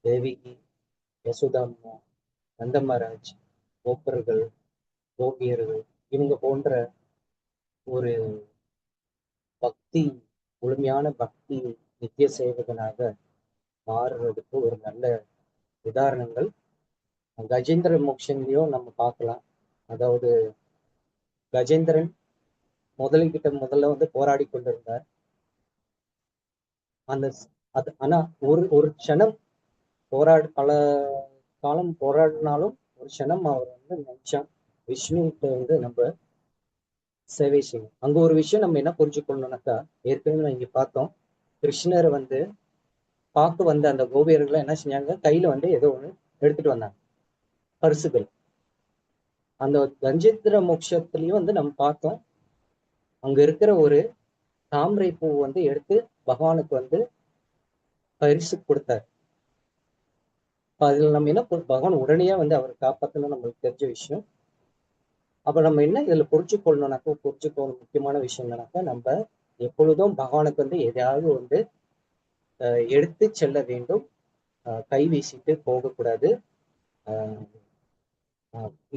தேவிகி, யசோதாம்மா, நந்தமராஜ், கோப்பர்கள், கோபியர்கள் இவங்க போன்ற ஒரு பக்தி, முழுமையான பக்தி நித்திய சேவகனாக மாறுறதுக்கு ஒரு நல்ல உதாரணங்கள் கஜேந்திர மோக்ஷன்லயும் நம்ம பார்க்கலாம். அதாவது கஜேந்திரன் முதல்ல வந்து போராடி கொண்டிருந்தார். அந்த ஆனா ஒரு க்ஷணம் பல காலம் போராடினாலும் ஒரு க்ஷணம் அவர் வந்து நினைச்சான் விஷ்ணுகிட்ட வந்து நம்ம சேவை செய்யணும். அங்க ஒரு விஷயம் நம்ம என்ன புரிஞ்சுக்கணும்னாக்கா, ஏற்கனவே நான் இங்க பார்த்தோம், கிருஷ்ணர் வந்து பார்க்க வந்த அந்த கோபியர்களை என்ன செஞ்சாங்க, கையில வந்து ஏதோ ஒண்ணு எடுத்துட்டு வந்தாங்க, பரிசுகள். அந்த கஜேந்திர மோட்சத்திலையும் வந்து நம்ம பார்த்தோம், அங்க இருக்கிற ஒரு தாமரை பூ வந்து எடுத்து பகவானுக்கு வந்து பரிசு கொடுத்தார். அதுல நம்ம என்ன பகவான் உடனே வந்து அவர் காப்பாத்தணும் நம்மளுக்கு தெரிஞ்ச விஷயம். அப்ப நம்ம என்ன இதுல புரிஞ்சுக்கணும் முக்கியமான விஷயம் என்னன்னாக்கா, நம்ம எப்பொழுதும் பகவானுக்கு வந்து எதையாவது வந்து எடுத்து செல்ல வேண்டும், கை வீசிட்டு போகக்கூடாது.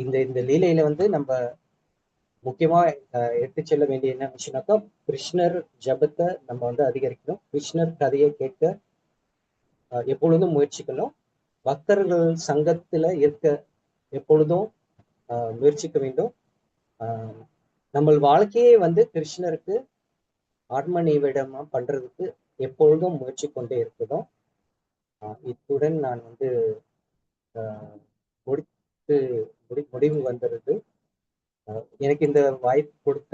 இந்த இந்த லீலையில வந்து நம்ம முக்கியமா எடுத்து செல்ல வேண்டிய என்ன விஷயம்னாக்கா, கிருஷ்ணர் ஜபத்தை நம்ம வந்து அதிகரிக்கணும், கிருஷ்ணர் கதையை கேட்க எப்பொழுதும் முயற்சிக்கணும், பக்தர்கள் சங்கத்துல இருக்க எப்பொழுதும் முயற்சிக்க வேண்டும். நம்ம வாழ்க்கையே வந்து கிருஷ்ணருக்கு ஆத்ம நிவேதமா பண்றதுக்கு எப்பொழுதும் முயற்சி கொண்டே இருக்கணும். இத்துடன் நான் வந்து முடித்து முடிவு வந்துருது. எனக்கு இந்த வாய்ப்பு கொடுத்த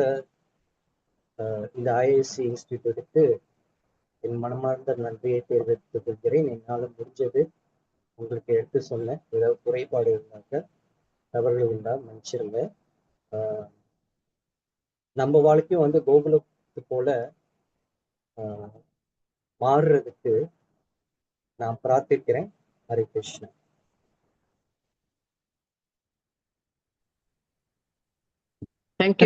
இந்த ஐஐசி இன்ஸ்டிடியூட்டுக்கு என் மனமார்ந்த நன்றியை தெரிவித்துக் கொள்கிறேன். என்னால் முடிஞ்சது உங்களுக்கு எடுத்து சொன்னேன். ஏதாவது குறைபாடு இருந்தாக்க தவறுகள் இருந்தால் மன்னிச்சிருங்க. நம்ம வாழ்க்கையும் வந்து கோகுலத்து போல மாறுறதுக்கு நான் பிரார்த்திக்கிறேன். ஹரே கிருஷ்ணா. Thank you.